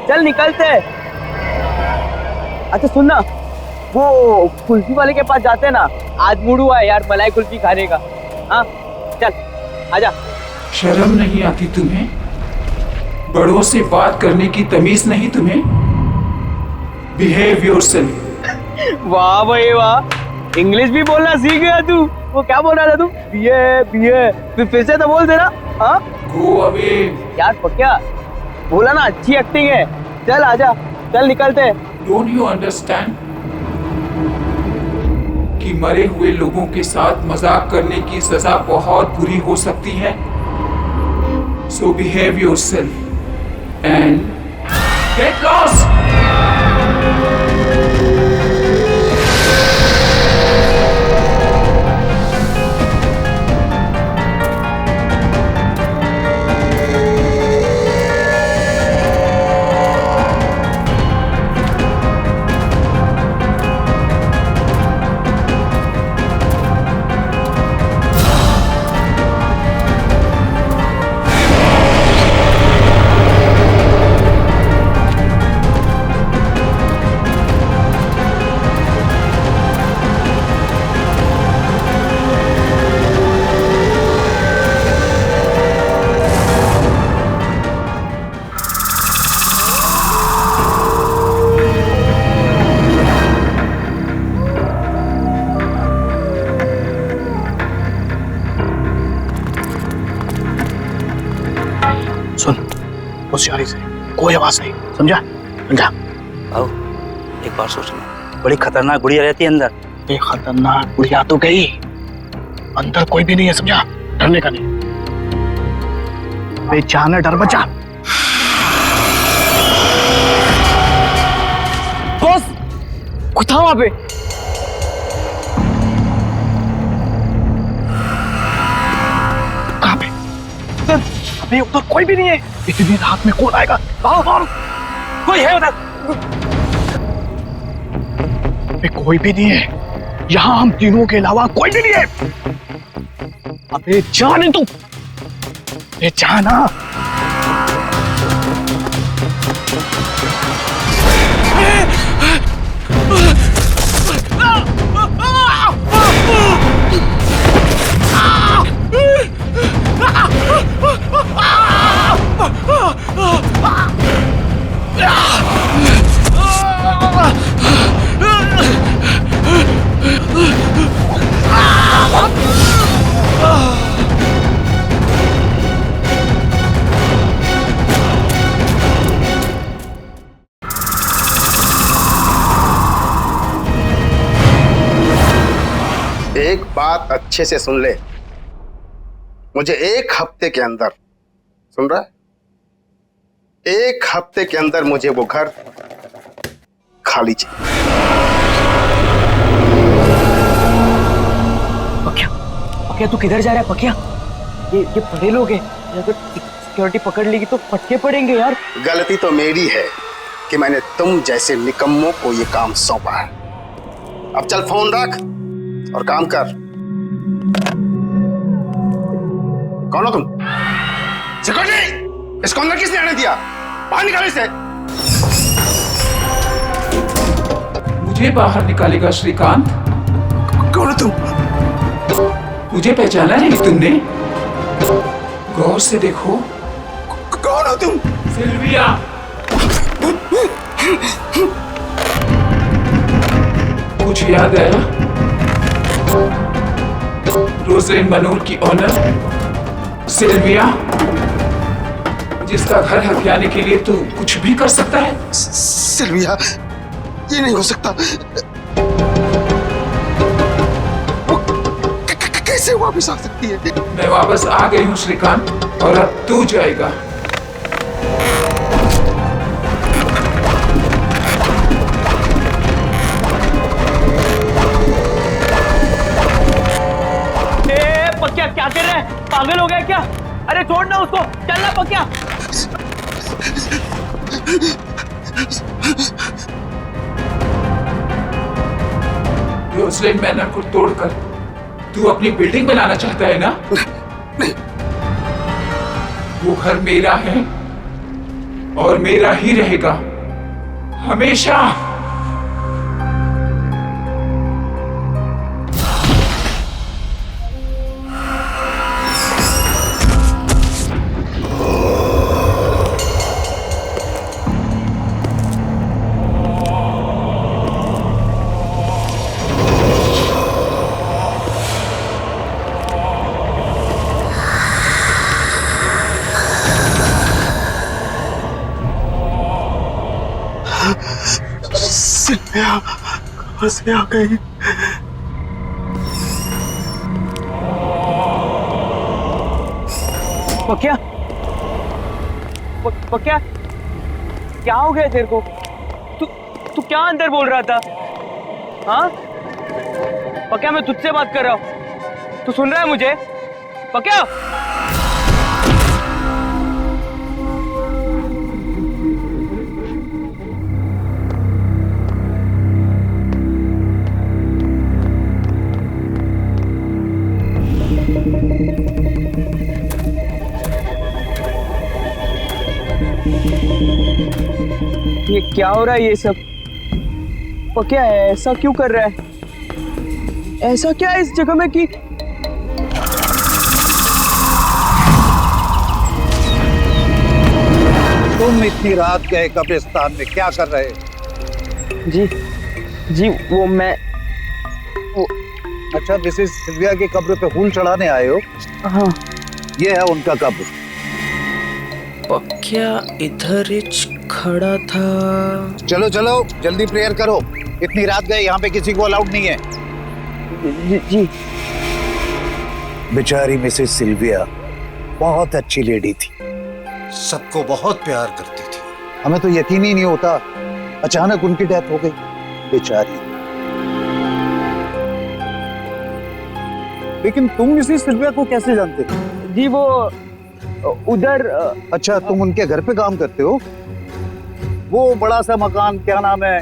चल निकलते। अच्छा सुनना, वो कुल्फी वाले के पास जाते हैं ना, आज मूड हुआ है यार मलाई कुल्फी खाने का। हाँ चल आजा। शर्म नहीं आती तुम्हें? बड़ों से बात करने की तमीज नहीं तुम्हें? Behave yourself. वाह भाई वाह, इंग्लिश भी बोलना सीख गया तू। वो क्या बोल रहा था तू? फिर से तो बोल देना। हाँ गो अवे। यार पक्या बोला ना, अच्छी एक्टिंग है। चल आजा, चल निकलते। डोंट यू अंडरस्टैंड कि मरे हुए लोगों के साथ मजाक करने की सजा बहुत बुरी हो सकती है? So behave yourself and get lost. होशियारी से, कोई आवाज नहीं, समझा? समझा? आओ एक बार सोचना, बड़ी खतरनाक गुड़िया रहती है अंदर। ये खतरनाक गुड़िया तो गई, अंदर कोई भी नहीं है, समझा? डरने का नहीं, बेचाना डर बचा। बॉस कुछ था वहां पे। कहाँ पे? उधर। अबे उधर कोई भी नहीं है, इतनी रात में कौन आएगा? कोई है उधर? अबे कोई भी नहीं है, यहाँ हम तीनों के अलावा कोई भी नहीं है। अबे जाने तू, अबे जाना। एक बात अच्छे से सुन ले, मुझे 1 हफ्ते के अंदर, सुन रहा है, 1 हफ्ते के अंदर मुझे वो घर खाली चाहिए। पकिया, पकिया तू किधर जा रहा है पकिया? ये बड़े लोग हैं, अगर सिक्योरिटी पकड़ लेगी तो फटके पड़ेंगे यार। गलती तो मेरी है कि मैंने तुम जैसे निकम्मों को ये काम सौंपा है। अब चल फोन रख और काम कर। कौन हो तुम? सिक्योरिटी, इसको अंदर किसने आने दिया? बाहर निकालो इसे। मुझे बाहर निकालेगा श्रीकांत? कौन हो तुम? मुझे पहचाना नहीं तुमने? गौर से देखो। कौन हो तुम? सिल्विया। कुछ याद आया? रोजलिन मनोर की ऑनर सिल्विया, जिसका घर हथियाने के लिए तू कुछ भी कर सकता है। सिल्विया, ये नहीं हो सकता। वो कैसे वापस आ सकती है? मैं वापस आ गई हूँ श्रीकांत, और अब तू जाएगा। पकिया क्या कर रहा है? पागल हो गया क्या? अरे छोड़ ना उसको, चलना पकिया। रोजलिन मैनर को तोड़कर तू अपनी बिल्डिंग बनाना चाहता है ना? नहीं। वो घर मेरा है और मेरा ही रहेगा हमेशा। सिल्विया कहाँ से आ गई? पकिया, पकिया क्या हो गया तेरे को? तू क्या अंदर बोल रहा था? हाँ पकिया, मैं तुझसे बात कर रहा हूँ, तू सुन रहा है मुझे? पकिया, ये क्या हो रहा है ये सब? पकिया ऐसा क्यों कर रहा है? ऐसा क्या है इस जगह में कि तुम इतनी रात के कब्रिस्तान में क्या कर रहे? जी वो मैं अच्छा, मिसेस सिल्विया की कब्र पे फूल चढ़ाने आए हो? हाँ। ये है उनका कब्र। पक्या इधर हिच खड़ा था। चलो चलो जल्दी प्रेयर करो, इतनी रात गए, यहाँ पे किसी को अलाउड नहीं है। जी। बेचारी मिसेस सिल्विया बहुत अच्छी लेडी थी, सबको बहुत प्यार करती थी। हमें तो यकीन ही नहीं होता, अचानक उनकी डेथ हो गई बेचारी। लेकिन तुम मिसेस सिल्विया को कैसे जानते हो? जी वो उधर। अच्छा, तुम उनके घर पे काम करते हो? वो बड़ा सा मकान, क्या नाम है,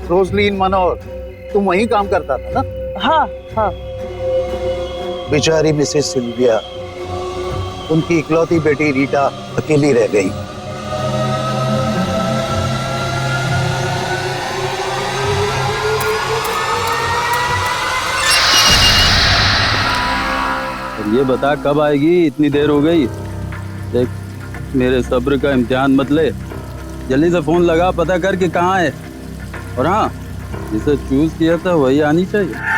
रोजलीन मनोर, तुम वहीं काम करता था ना? हाँ हाँ। बेचारी मिसेस सिल्विया, उनकी इकलौती बेटी रीटा अकेली रह गई। ये बता कब आएगी, इतनी देर हो गई। देख, मेरे सब्र का इम्तिहान मत ले, जल्दी से फोन लगा, पता कर कि कहाँ है। और हाँ, जिसे चूज किया था वही आनी चाहिए।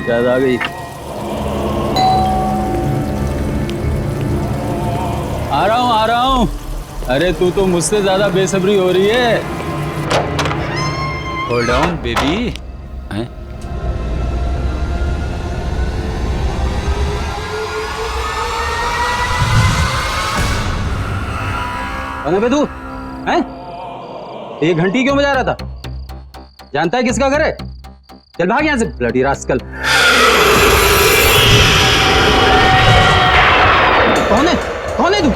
शायद आ गई। आ रहा हूँ। अरे तू तो मुझसे ज्यादा बेसब्री हो रही है। Hold on baby. कौन है बे तू? हैं? ये घंटी क्यों बजा रहा था? जानता है किसका घर है? चल भाग यहाँ से, ब्लडी रास्कल। कौन है? कौन है तू?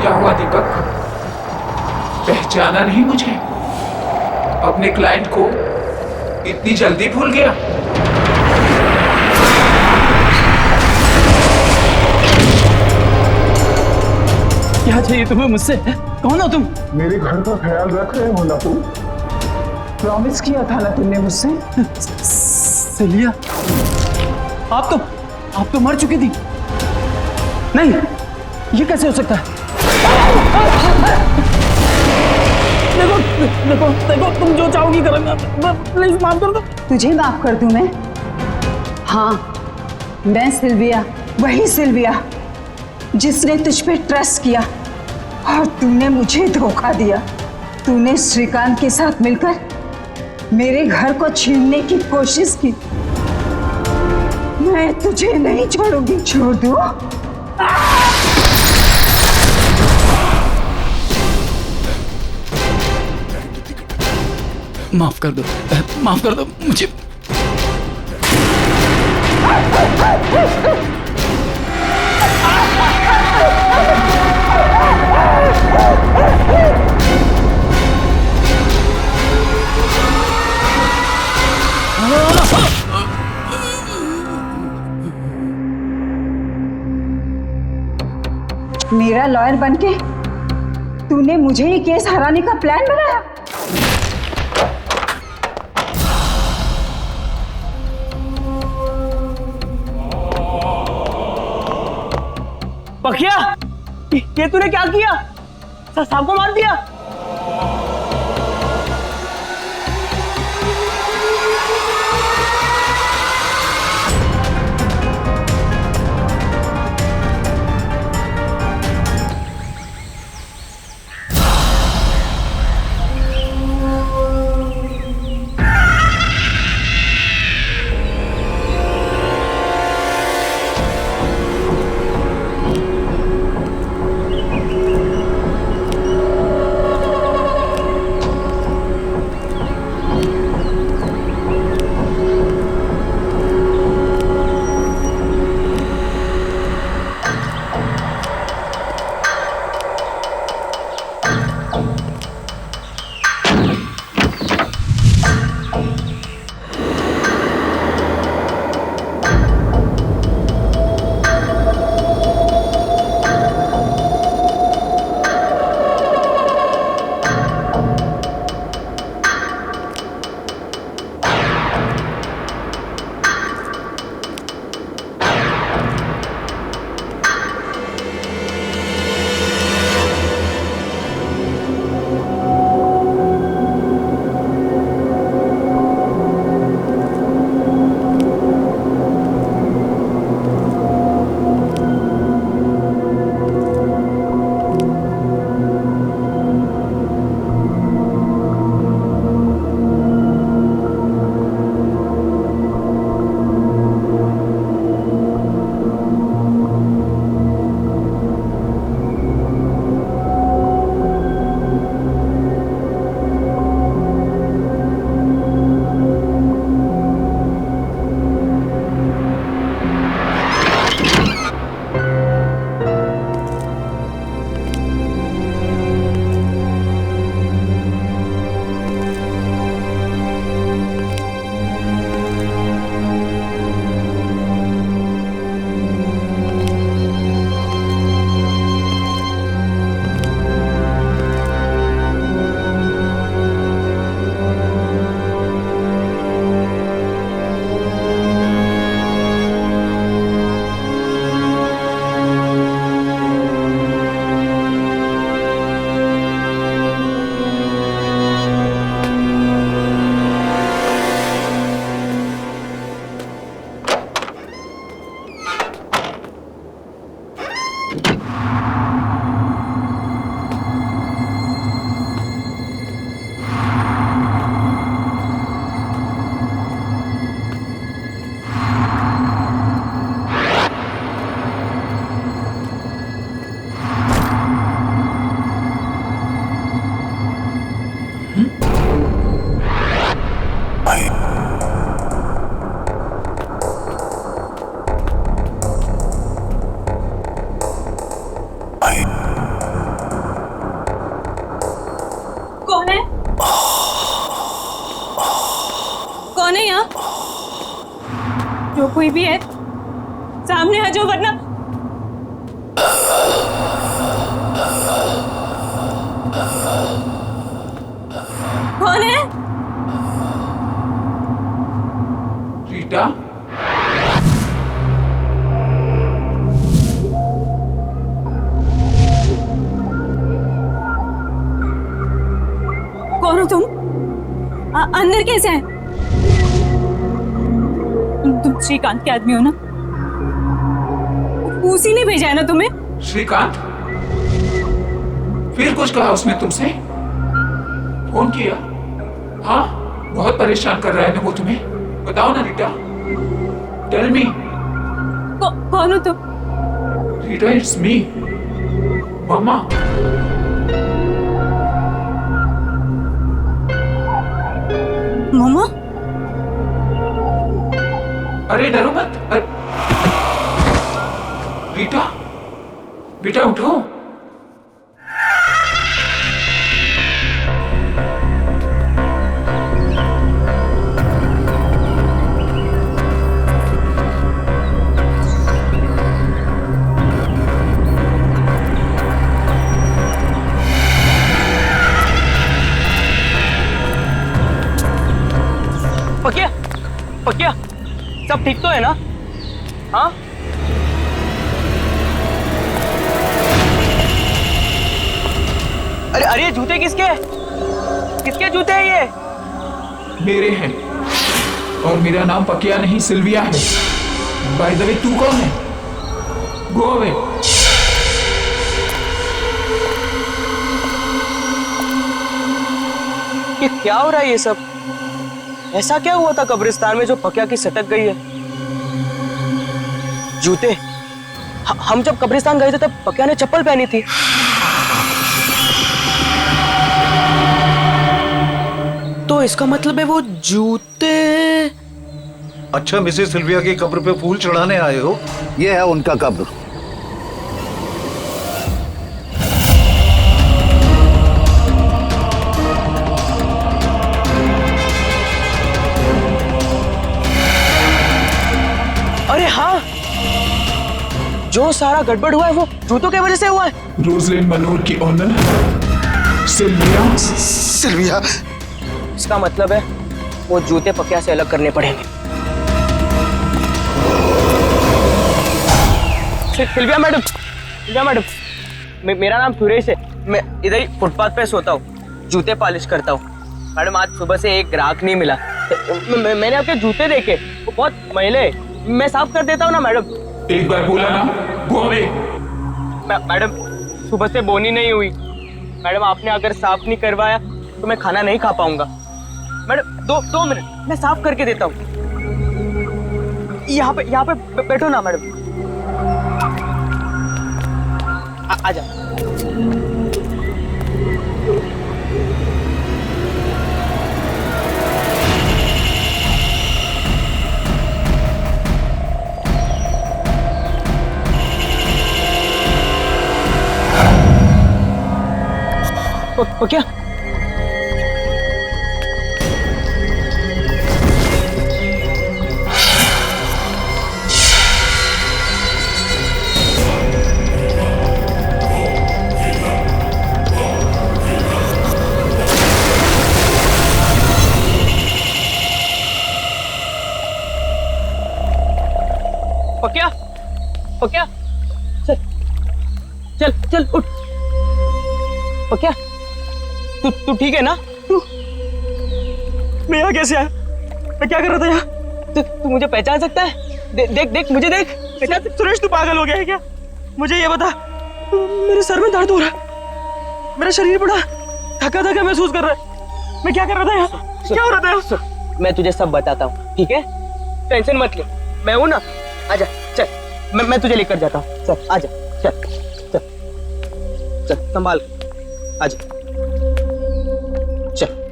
क्या हुआ दीपक, पहचाना नहीं मुझे? अपने क्लाइंट को इतनी जल्दी भूल गया? क्या चाहिए तुम्हें मुझसे? कौन हो तुम? मेरे घर का ख्याल रख रहे हो ना तुम? प्रॉमिस किया था ना तुमने मुझसे? सिलिया, आप तो मर चुकी थी। नहीं, ये कैसे हो सकता है? देखो, तुम जो चाहोगी करूंगा, प्लीज माफ कर दो। तुझे माफ कर दूं मैं? हाँ, मैं सिल्विया, वही सिल्विया जिसने तुझ पे ट्रस्ट किया और तूने मुझे धोखा दिया। तूने श्रीकांत के साथ मिलकर मेरे घर को छीनने की कोशिश की। मैं तुझे नहीं छोड़ूंगी। छोड़ दूं? माफ कर दो मुझे। मेरा लॉयर बनके तूने मुझे ही केस हराने का प्लान बनाया। पखिया, ये तूने क्या किया? साहब को मार दिया? कौन है? कौन है यहाँ? जो कोई भी है सामने आ जाओ, वरना कौन है? रीटा, कौन हो तुम? अंदर कैसे हैं? तुम श्रीकांत के आदमी हो ना? उसी ने भेजा है ना तुम्हें? श्रीकांत? फिर कुछ कहा उसने तुमसे? फोन किया? हाँ, बहुत परेशान कर रहा है ना वो तुम्हें? बताओ ना रीटा, टेल मी। कौन हो तुम? रीटा, इट्स मी, मम्मा। मम्मा? अरे डरो मत। रीटा, बेटा उठो। पकिया, पकिया, सब ठीक तो है ना? हाँ? अरे अरे, जूते किसके? किसके जूते हैं ये? मेरे हैं, और मेरा नाम पकिया नहीं सिल्विया है। बाय द वे, तू कौन है? Go away. ये क्या हो रहा है ये सब? ऐसा क्या हुआ था कब्रिस्तान में जो पकिया की सटक गई है? जूते? हम जब कब्रिस्तान गए थे तब पकिया ने चप्पल पहनी थी। तो इसका मतलब है वो जूते। अच्छा, मिसेस सिल्विया की कब्र पे फूल चढ़ाने आए हो? ये है उनका कब्र। अरे हाँ, जो सारा गड़बड़ हुआ है वो जूतों की वजह से हुआ है। रोजलिन मनोर की ऑनर सिल्विया। सिल्विया? इसका मतलब है वो जूते पकिया से अलग करने पड़ेंगे। सिल्विया मैडम, सिल्विया मैडम, मेरा नाम सुरेश है। मैं इधर ही फुटपाथ पे सोता हूँ, जूते पॉलिश करता हूँ। मैडम, आज सुबह से एक ग्राहक नहीं मिला। मैंने आपके जूते देखे, वो बहुत मैले। मैं साफ कर देता हूँ ना मैडम। एक बार बोला ना, गो अवे। मैडम, सुबह से बोनी नहीं हुई। मैडम, आपने अगर साफ नहीं करवाया तो मैं खाना नहीं खा पाऊंगा। मैडम, दो मिनट, मैं साफ करके देता हूँ। यहाँ पे बैठो ना मैडम। आजा। क्या? पकिया, पकिया, चल चल चल उठ। पकिया, तू ठीक है ना? मैं यहाँ कैसे आया? मैं क्या कर रहा था यहाँ? तू मुझे पहचान सकता है? देख मुझे देख। सुरेश, तू पागल हो गया है क्या? मुझे ये बता, मेरे सर में दर्द हो रहा है, मेरा शरीर बड़ा थका थका महसूस कर रहा है। मैं क्या कर रहा था यहाँ? क्या हो रहा था? मैं तुझे सब बताता हूँ, ठीक है? टेंशन मत ले, मैं हूँ ना। आजा, चल, मैं तुझे लेकर जाता हूँ। चल आजा, चल चल चल, संभाल, आजा, चल।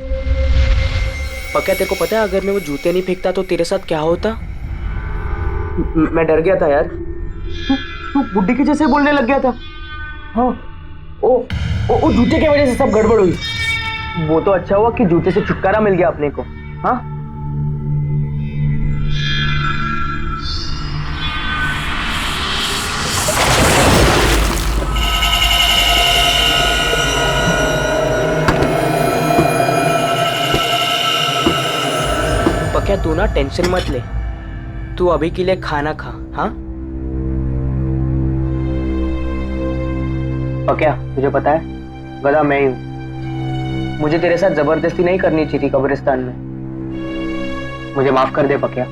पक्का तेरे को पता है अगर मैं वो जूते नहीं फेंकता तो तेरे साथ क्या होता? मैं डर गया था यार। तू बुड्ढी के जैसे बोलने लग गया था। हाँ, ओ जूते की वजह से सब गड़बड़ हुई। वो तो अच्छा हुआ कि जूते से छुटकारा मिल गया अपने को। हाँ, पक्का तू ना टेंशन मत ले, तू अभी के लिए खाना खा। हाँ पक्का, तुझे पता है गधा मैं ही हूं। मुझे तेरे साथ जबरदस्ती नहीं करनी चाहिए थी कब्रिस्तान में। मुझे माफ कर दे पक्का।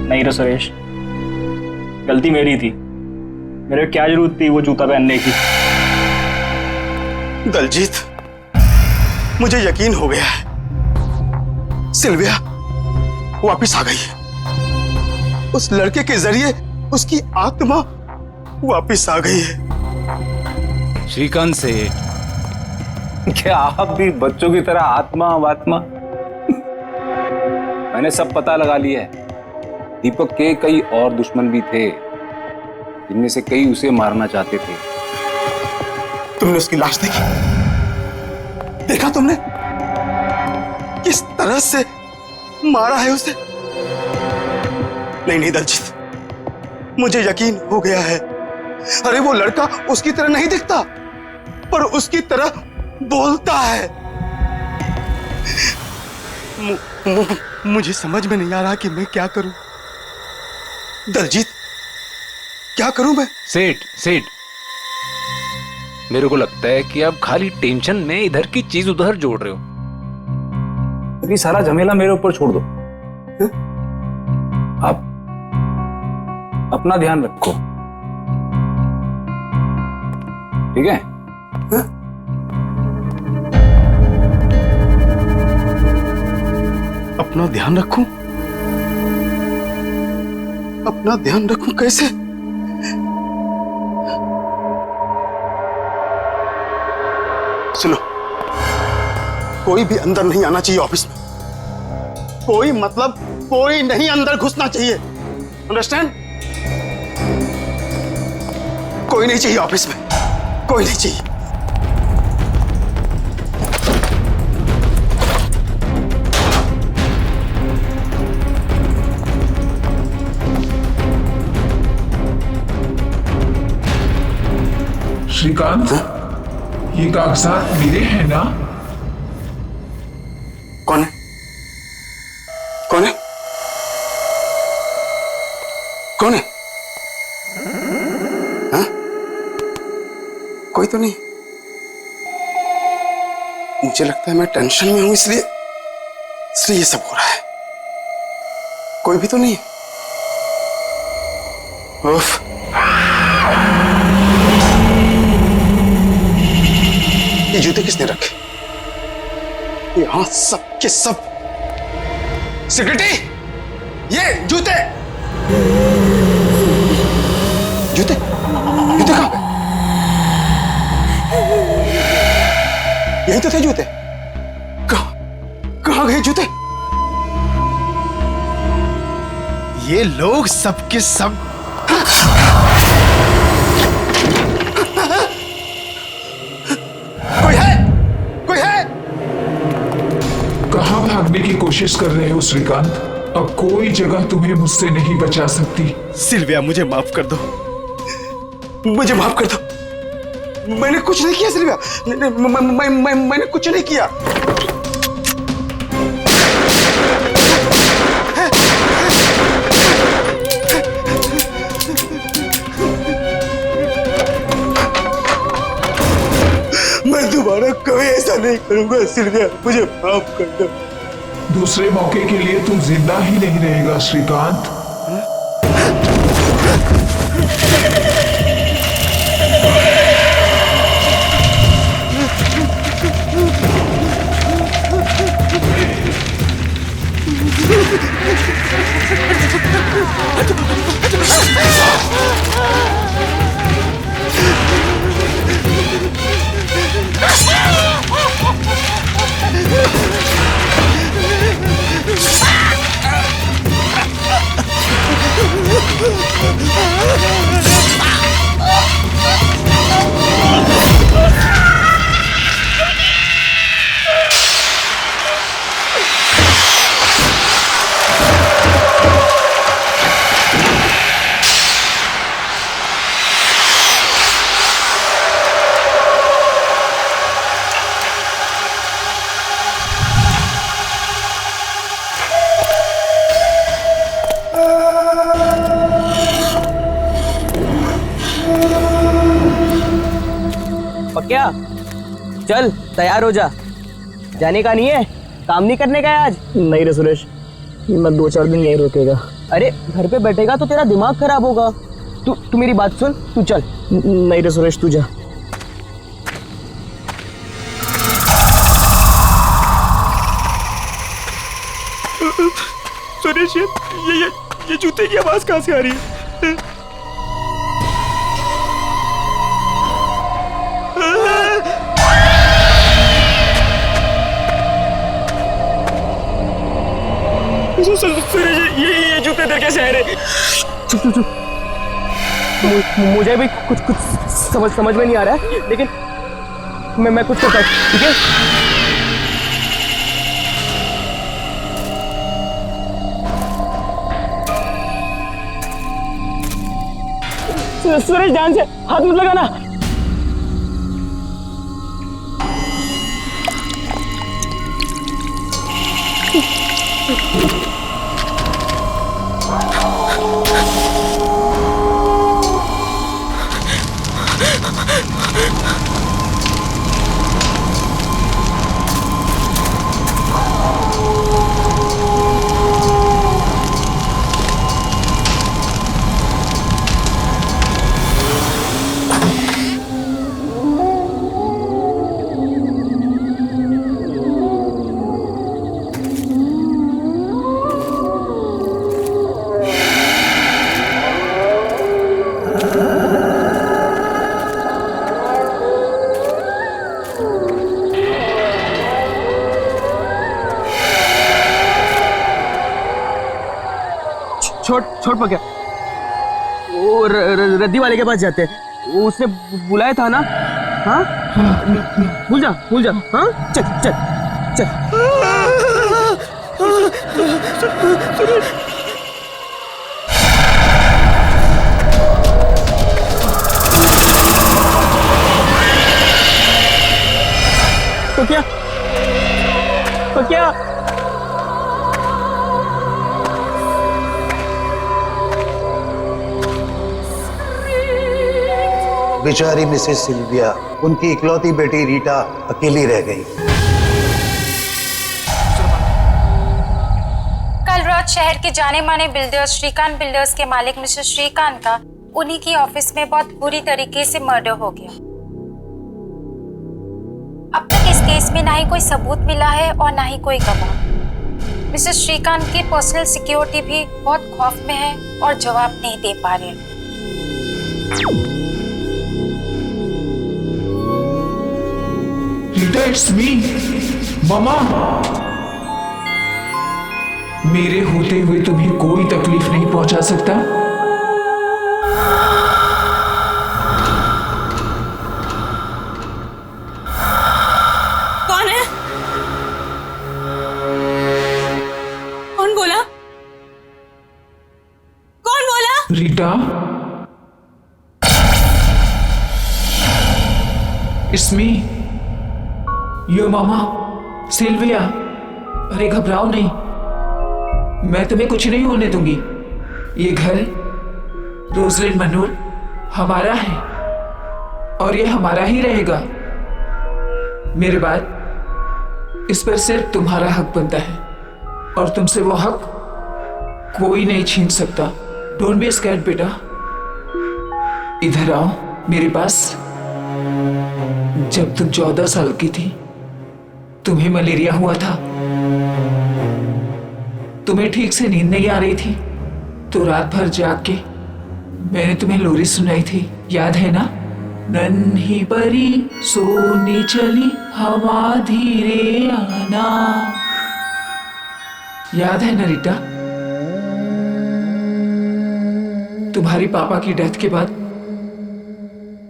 नहीं रे सुरेश, गलती मेरी थी। मेरे क्या जरूरत थी वो जूता पहनने की। दलजीत, मुझे यकीन हो गया है सिल्विया वापिस आ गई है। उस लड़के के जरिए उसकी आत्मा वापिस आ गई है। श्रीकांत सेठ, क्या आप भी बच्चों की तरह आत्मा वात्मा? मैंने सब पता लगा लिया है। दीपक के कई और दुश्मन भी थे, जिनमें से कई उसे मारना चाहते थे। तुमने उसकी लाश देखी? देखा तुमने किस तरह से मारा है उसे? नहीं दलजीत, मुझे यकीन हो गया है। अरे वो लड़का उसकी तरह नहीं दिखता, पर उसकी तरह बोलता है। मुझे समझ में नहीं आ रहा कि मैं क्या करूं। दलजीत, क्या करूं मैं? सेठ, मेरे को लगता है कि आप खाली टेंशन में इधर की चीज उधर जोड़ रहे हो। अभी सारा झमेला मेरे ऊपर छोड़ दो। आप अपना ध्यान रखो, ठीक है? अपना ध्यान रखूं? अपना ध्यान रखूं कैसे? सुनो, कोई भी अंदर नहीं आना चाहिए ऑफिस में। कोई मतलब कोई नहीं अंदर घुसना चाहिए। अंडरस्टैंड? कोई नहीं चाहिए ऑफिस में, कोई नहीं चाहिए। श्रीकांत, ये कागजात मेरे हैं ना? कौन है? कौन है? कौन है? हाँ? कोई तो नहीं। मुझे लगता है मैं टेंशन में हूं, इसलिए ये सब हो रहा है। कोई भी तो नहीं है। उफ। ये जूते किसने रखे? यहां सब के सब। सेक्रेटरी, ये जूते कहां गए? यही तो थे जूते। कहां गए जूते? ये लोग सबके सब कोई है? कहां भागने की कोशिश कर रहे हो श्रीकांत? अब कोई जगह तुम्हें मुझसे नहीं बचा सकती। सिल्विया, मुझे माफ कर दो। मुझे माफ कर दो। मैंने कुछ नहीं किया सिल्विया। मैंने कुछ नहीं किया। मैं दोबारा कभी ऐसा नहीं करूंगा सिल्विया, मुझे माफ कर दो। दूसरे मौके के लिए तू जिंदा ही नहीं रहेगा श्रीकांत। क्या चल तैयार हो जा, जाने का नहीं है, काम नहीं करने का है आज। नहीं रे सुरेश, मैं 2-4 दिन यहीं रुकेगा। अरे घर पे बैठेगा तो तेरा दिमाग खराब होगा। तू मेरी बात सुन, तू चल। नहीं रे सुरेश, तू जा। सुरेश, ये जूते की आवाज कहाँ से आ रही है? सुरेश, ये जूते इधर कैसे आ रहे? चुप। मुझे भी कुछ समझ में नहीं आ रहा है, लेकिन मैं कुछ करता हूँ, ठीक है? सुरेश, ध्यान से हाथ मत लगाना। छोड़ पक्या, वो रद्दी वाले के पास जाते हैं, वो उसने बुलाया था ना। हाँ, भूल जा। हाँ, चल। तो क्या बेचारी मिसेस सिल्विया, उनकी इकलौती बेटी रीटा अकेली रह गई। कल रात शहर के जाने माने बिल्डर्स श्रीकांत बिल्डर्स के मालिक मिस्टर श्रीकांत का उन्हीं की ऑफिस में बहुत बुरी तरीके से मर्डर हो गया। अब तक इस केस में ना ही कोई सबूत मिला है और ना ही कोई गवाह। मिस्टर श्रीकांत की पर्सनल सिक्योरिटी भी बहुत खौफ में है और जवाब नहीं दे पा रहे। It's me, मामा। मेरे होते हुए तुम्हें कोई तकलीफ नहीं पहुंचा सकता। कौन है? कौन बोला? Rita, it's me, yo mama, Sylvia. अरे घबराओ नहीं, मैं तुम्हें कुछ नहीं होने दूंगी। ये घर रोजलिन मनोर हमारा है और ये हमारा ही रहेगा। मेरे बाद इस पर सिर्फ तुम्हारा हक बनता है और तुमसे वो हक कोई नहीं छीन सकता। डोंट बी स्कैर्ड बेटा, इधर आओ मेरे पास। जब तुम 14 साल की थी, तुम्हें मलेरिया हुआ था, तुम्हें ठीक से नींद नहीं आ रही थी, तो रात भर जाग के मैंने तुम्हें लोरी सुनाई थी, याद है ना? नन्ही परी सोने चली हवा धीरे आना, याद है ना रीटा? तुम्हारी पापा की डेथ के बाद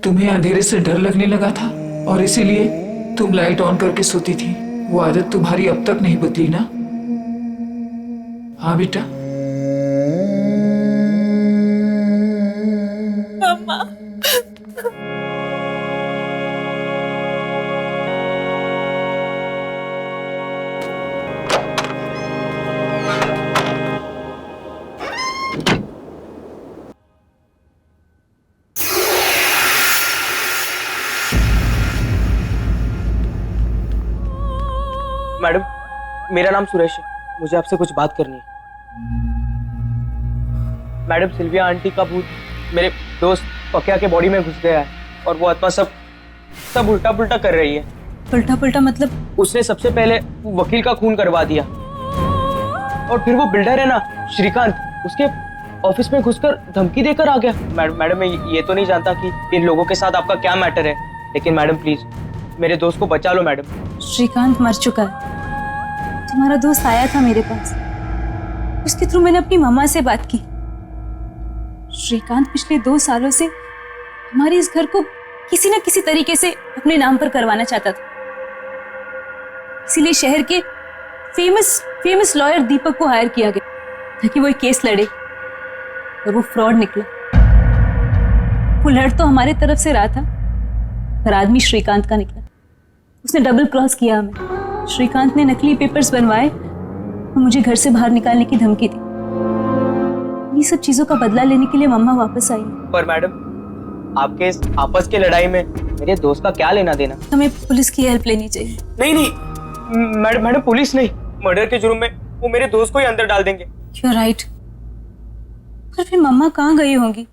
तुम्हें अंधेरे से डर लगने लगा था और इसीलिए तुम लाइट ऑन करके सोती थी। वो आदत तुम्हारी अब तक नहीं बदली ना? हाँ बेटा। मम्मा। मैडम, मेरा नाम सुरेश है, मुझे आपसे कुछ बात करनी है। मैडम, सिल्विया आंटी का भूत मेरे दोस्त पकिया के बॉडी में घुस गया है और वो आत्मा सब उल्टा पुल्टा कर रही है। उल्टा पुल्टा मतलब? उसने सबसे पहले वकील का खून करवा दिया और फिर वो बिल्डर है ना श्रीकांत, उसके ऑफिस में घुसकर धमकी देकर आ गया। मैडम, मैं ये तो नहीं जानता कि इन लोगों के साथ आपका क्या मैटर है, लेकिन मैडम प्लीज मेरे दोस्त को बचा लो मैडम। श्रीकांत मर चुका है। तुम्हारा दोस्त आया था मेरे पास, उसके थ्रू मैंने अपनी मम्मा से बात की। श्रीकांत पिछले 2 सालों से हमारे इस घर को किसी न किसी तरीके से अपने नाम पर करवाना चाहता था, इसीलिए शहर के फेमस लॉयर दीपक को हायर किया गया ताकि वो एक केस लड़े, और वो फ्रॉड निकला। वो लड़ तो हमारे तरफ से रहा था, पर आदमी श्रीकांत का निकला। उसने डबल क्रॉस किया हमें। श्रीकांत ने नकली पेपर्स बनवाए और मुझे घर से बाहर निकालने की धमकी दी। ये सब चीजों का बदला लेने के लिए मम्मा वापस आई। पर मैडम, आपके इस आपस की लड़ाई में मेरे दोस्त का क्या लेना देना? हमें पुलिस की हेल्प लेनी चाहिए। नहीं मैडम, पुलिस नहीं, मर्डर के जुर्म में वो मेरे दोस्त को ही अंदर डाल देंगे। You're right। पर फिर मम्मा कहाँ गई होंगी?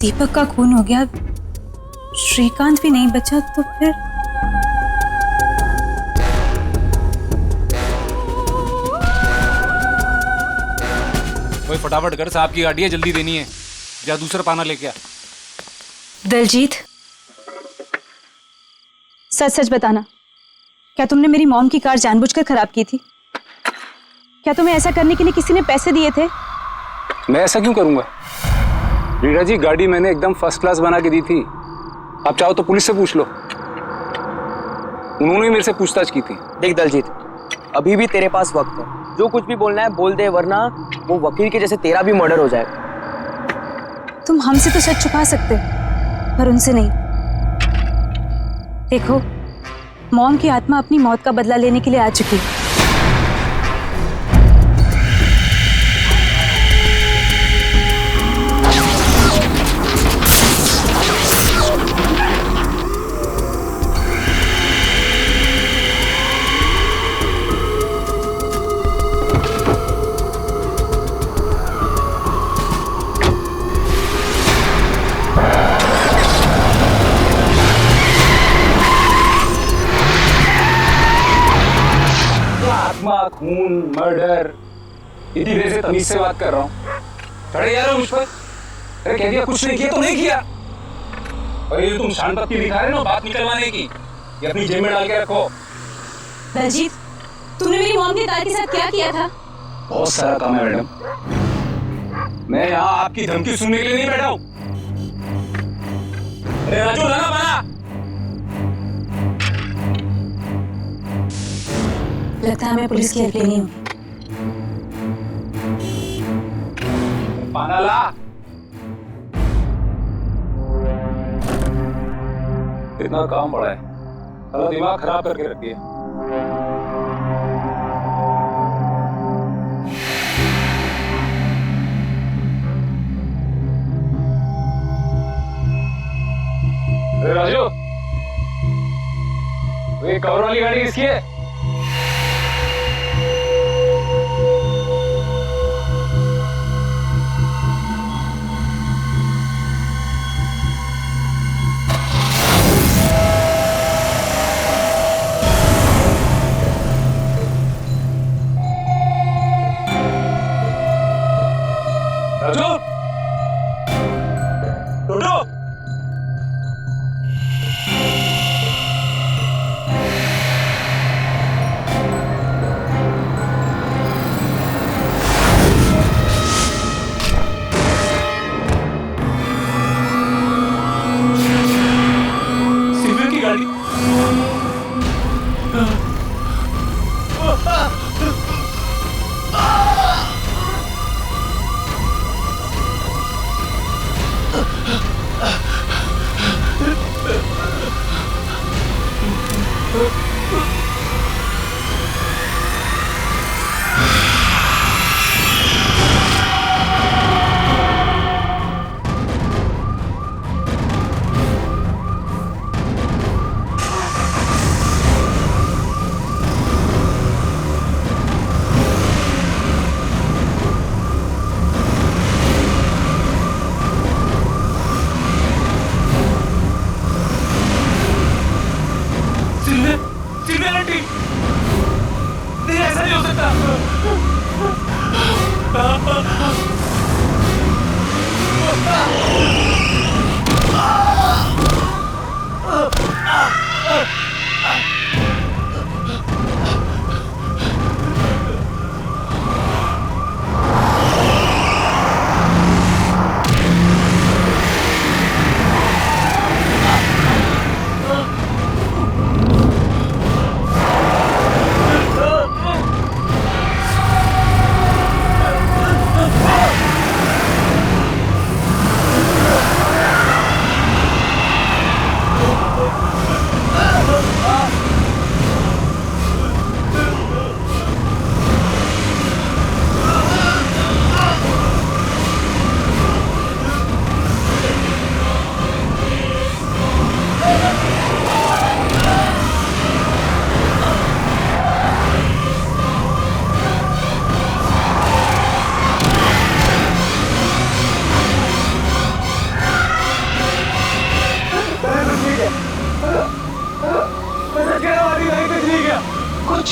दीपक का खून हो गया, श्रीकांत भी नहीं बचा, तो फिर कोई फटाफट कर, साहब की गाड़ी है, जल्दी देनी है। जा दूसरा पाना लेके आ। दलजीत, सच सच बताना, क्या तुमने मेरी मॉम की कार जानबूझकर खराब की थी? क्या तुम्हें ऐसा करने के लिए किसी ने पैसे दिए थे? मैं ऐसा क्यों करूंगा? रीना जी, गाड़ी मैंने एकदम फर्स्ट क्लास बना के दी थी। आप चाहो तो पुलिस से पूछ लो, उन्होंने मेरे से पूछताछ की थी। देख दलजीत, अभी भी तेरे पास वक्त है, जो कुछ भी बोलना है बोल दे, वरना वो वकील के जैसे तेरा भी मर्डर हो जाएगा। तुम हमसे तो सच छुपा सकते हो, पर उनसे नहीं। देखो, मॉम की आत्मा अपनी मौत का बदला लेने के लिए आ चुकी है। खून, मर्डर, इतनी देर से तमीज से बात कर रहा हूँ। खड़े यार मुझ पर। अरे कह दिया कुछ नहीं किया तो नहीं किया। और ये तुम शान पत्ती दिखा रहे हो बात निकलवाने की, ये अपनी जेब में डाल के रखो। दलजीत, तुमने मेरी मॉम की कार के साथ क्या किया था? बहुत सारा काम है मैडम, मैं यहाँ आपकी धमकी सुनने के लिए नहीं बैठा हूँ। अरे राजू, लगा बना। लगता है मैं पुलिस की हेल्प लेनी हूँ। पाना ला। इतना काम बड़ा है, साला दिमाग खराब करके रखी है। अरे राजू, ये कवर वाली गाड़ी किसकी है? राजू, टोटो,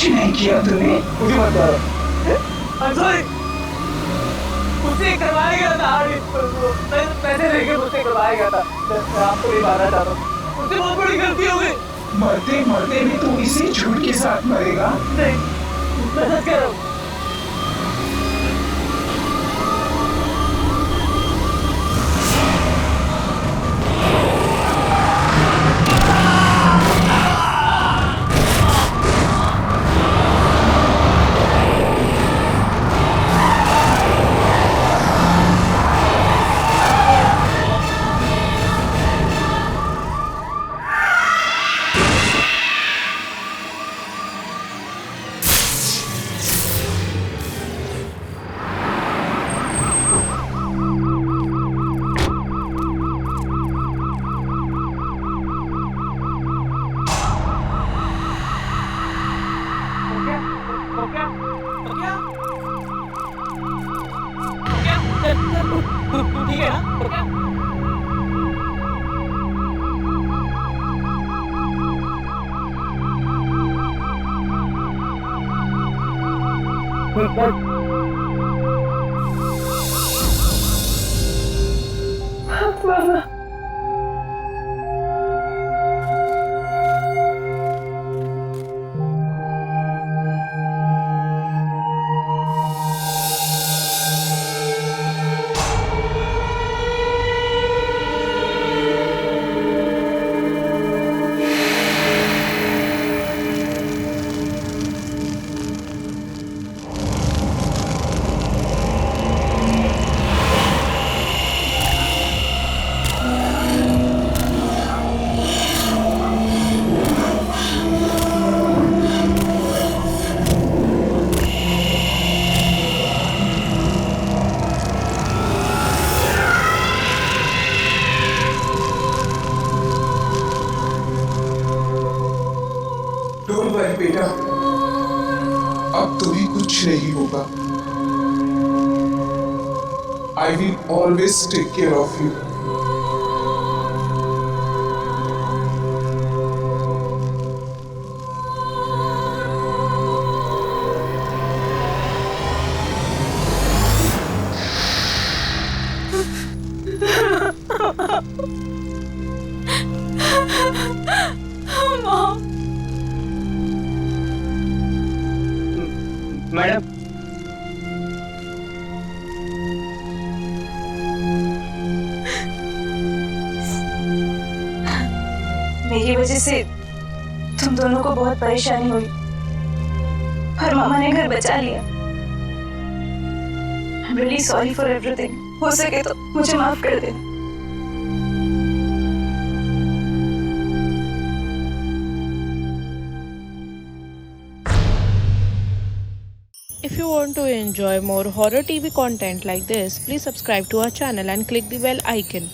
कुछ नहीं किया तूने। मुझे मत मारो। I'm sorry। मुझसे करवाया गया था पैसे लेके मुझसे करवाया गया था। मैं आपको नहीं मारना चाहता हूँ। मुझसे बहुत बड़ी गलती हो गई। मरते मरते भी तू इसी झूठ के साथ मरेगा। नहीं, मैं सच कह रहा हूँ। ठीक है ना? डोंट वरी बेटा, अब तुम्हें कुछ नहीं होगा। I will always take care of you. Madam, मेरी वजह से तुम दोनों को बहुत परेशानी हुई, पर मामा ने घर बचा लिया। I'm really sorry for everything। हो सके तो मुझे माफ कर देना। If you want to enjoy more horror TV content like this, please subscribe to our channel and click the bell icon.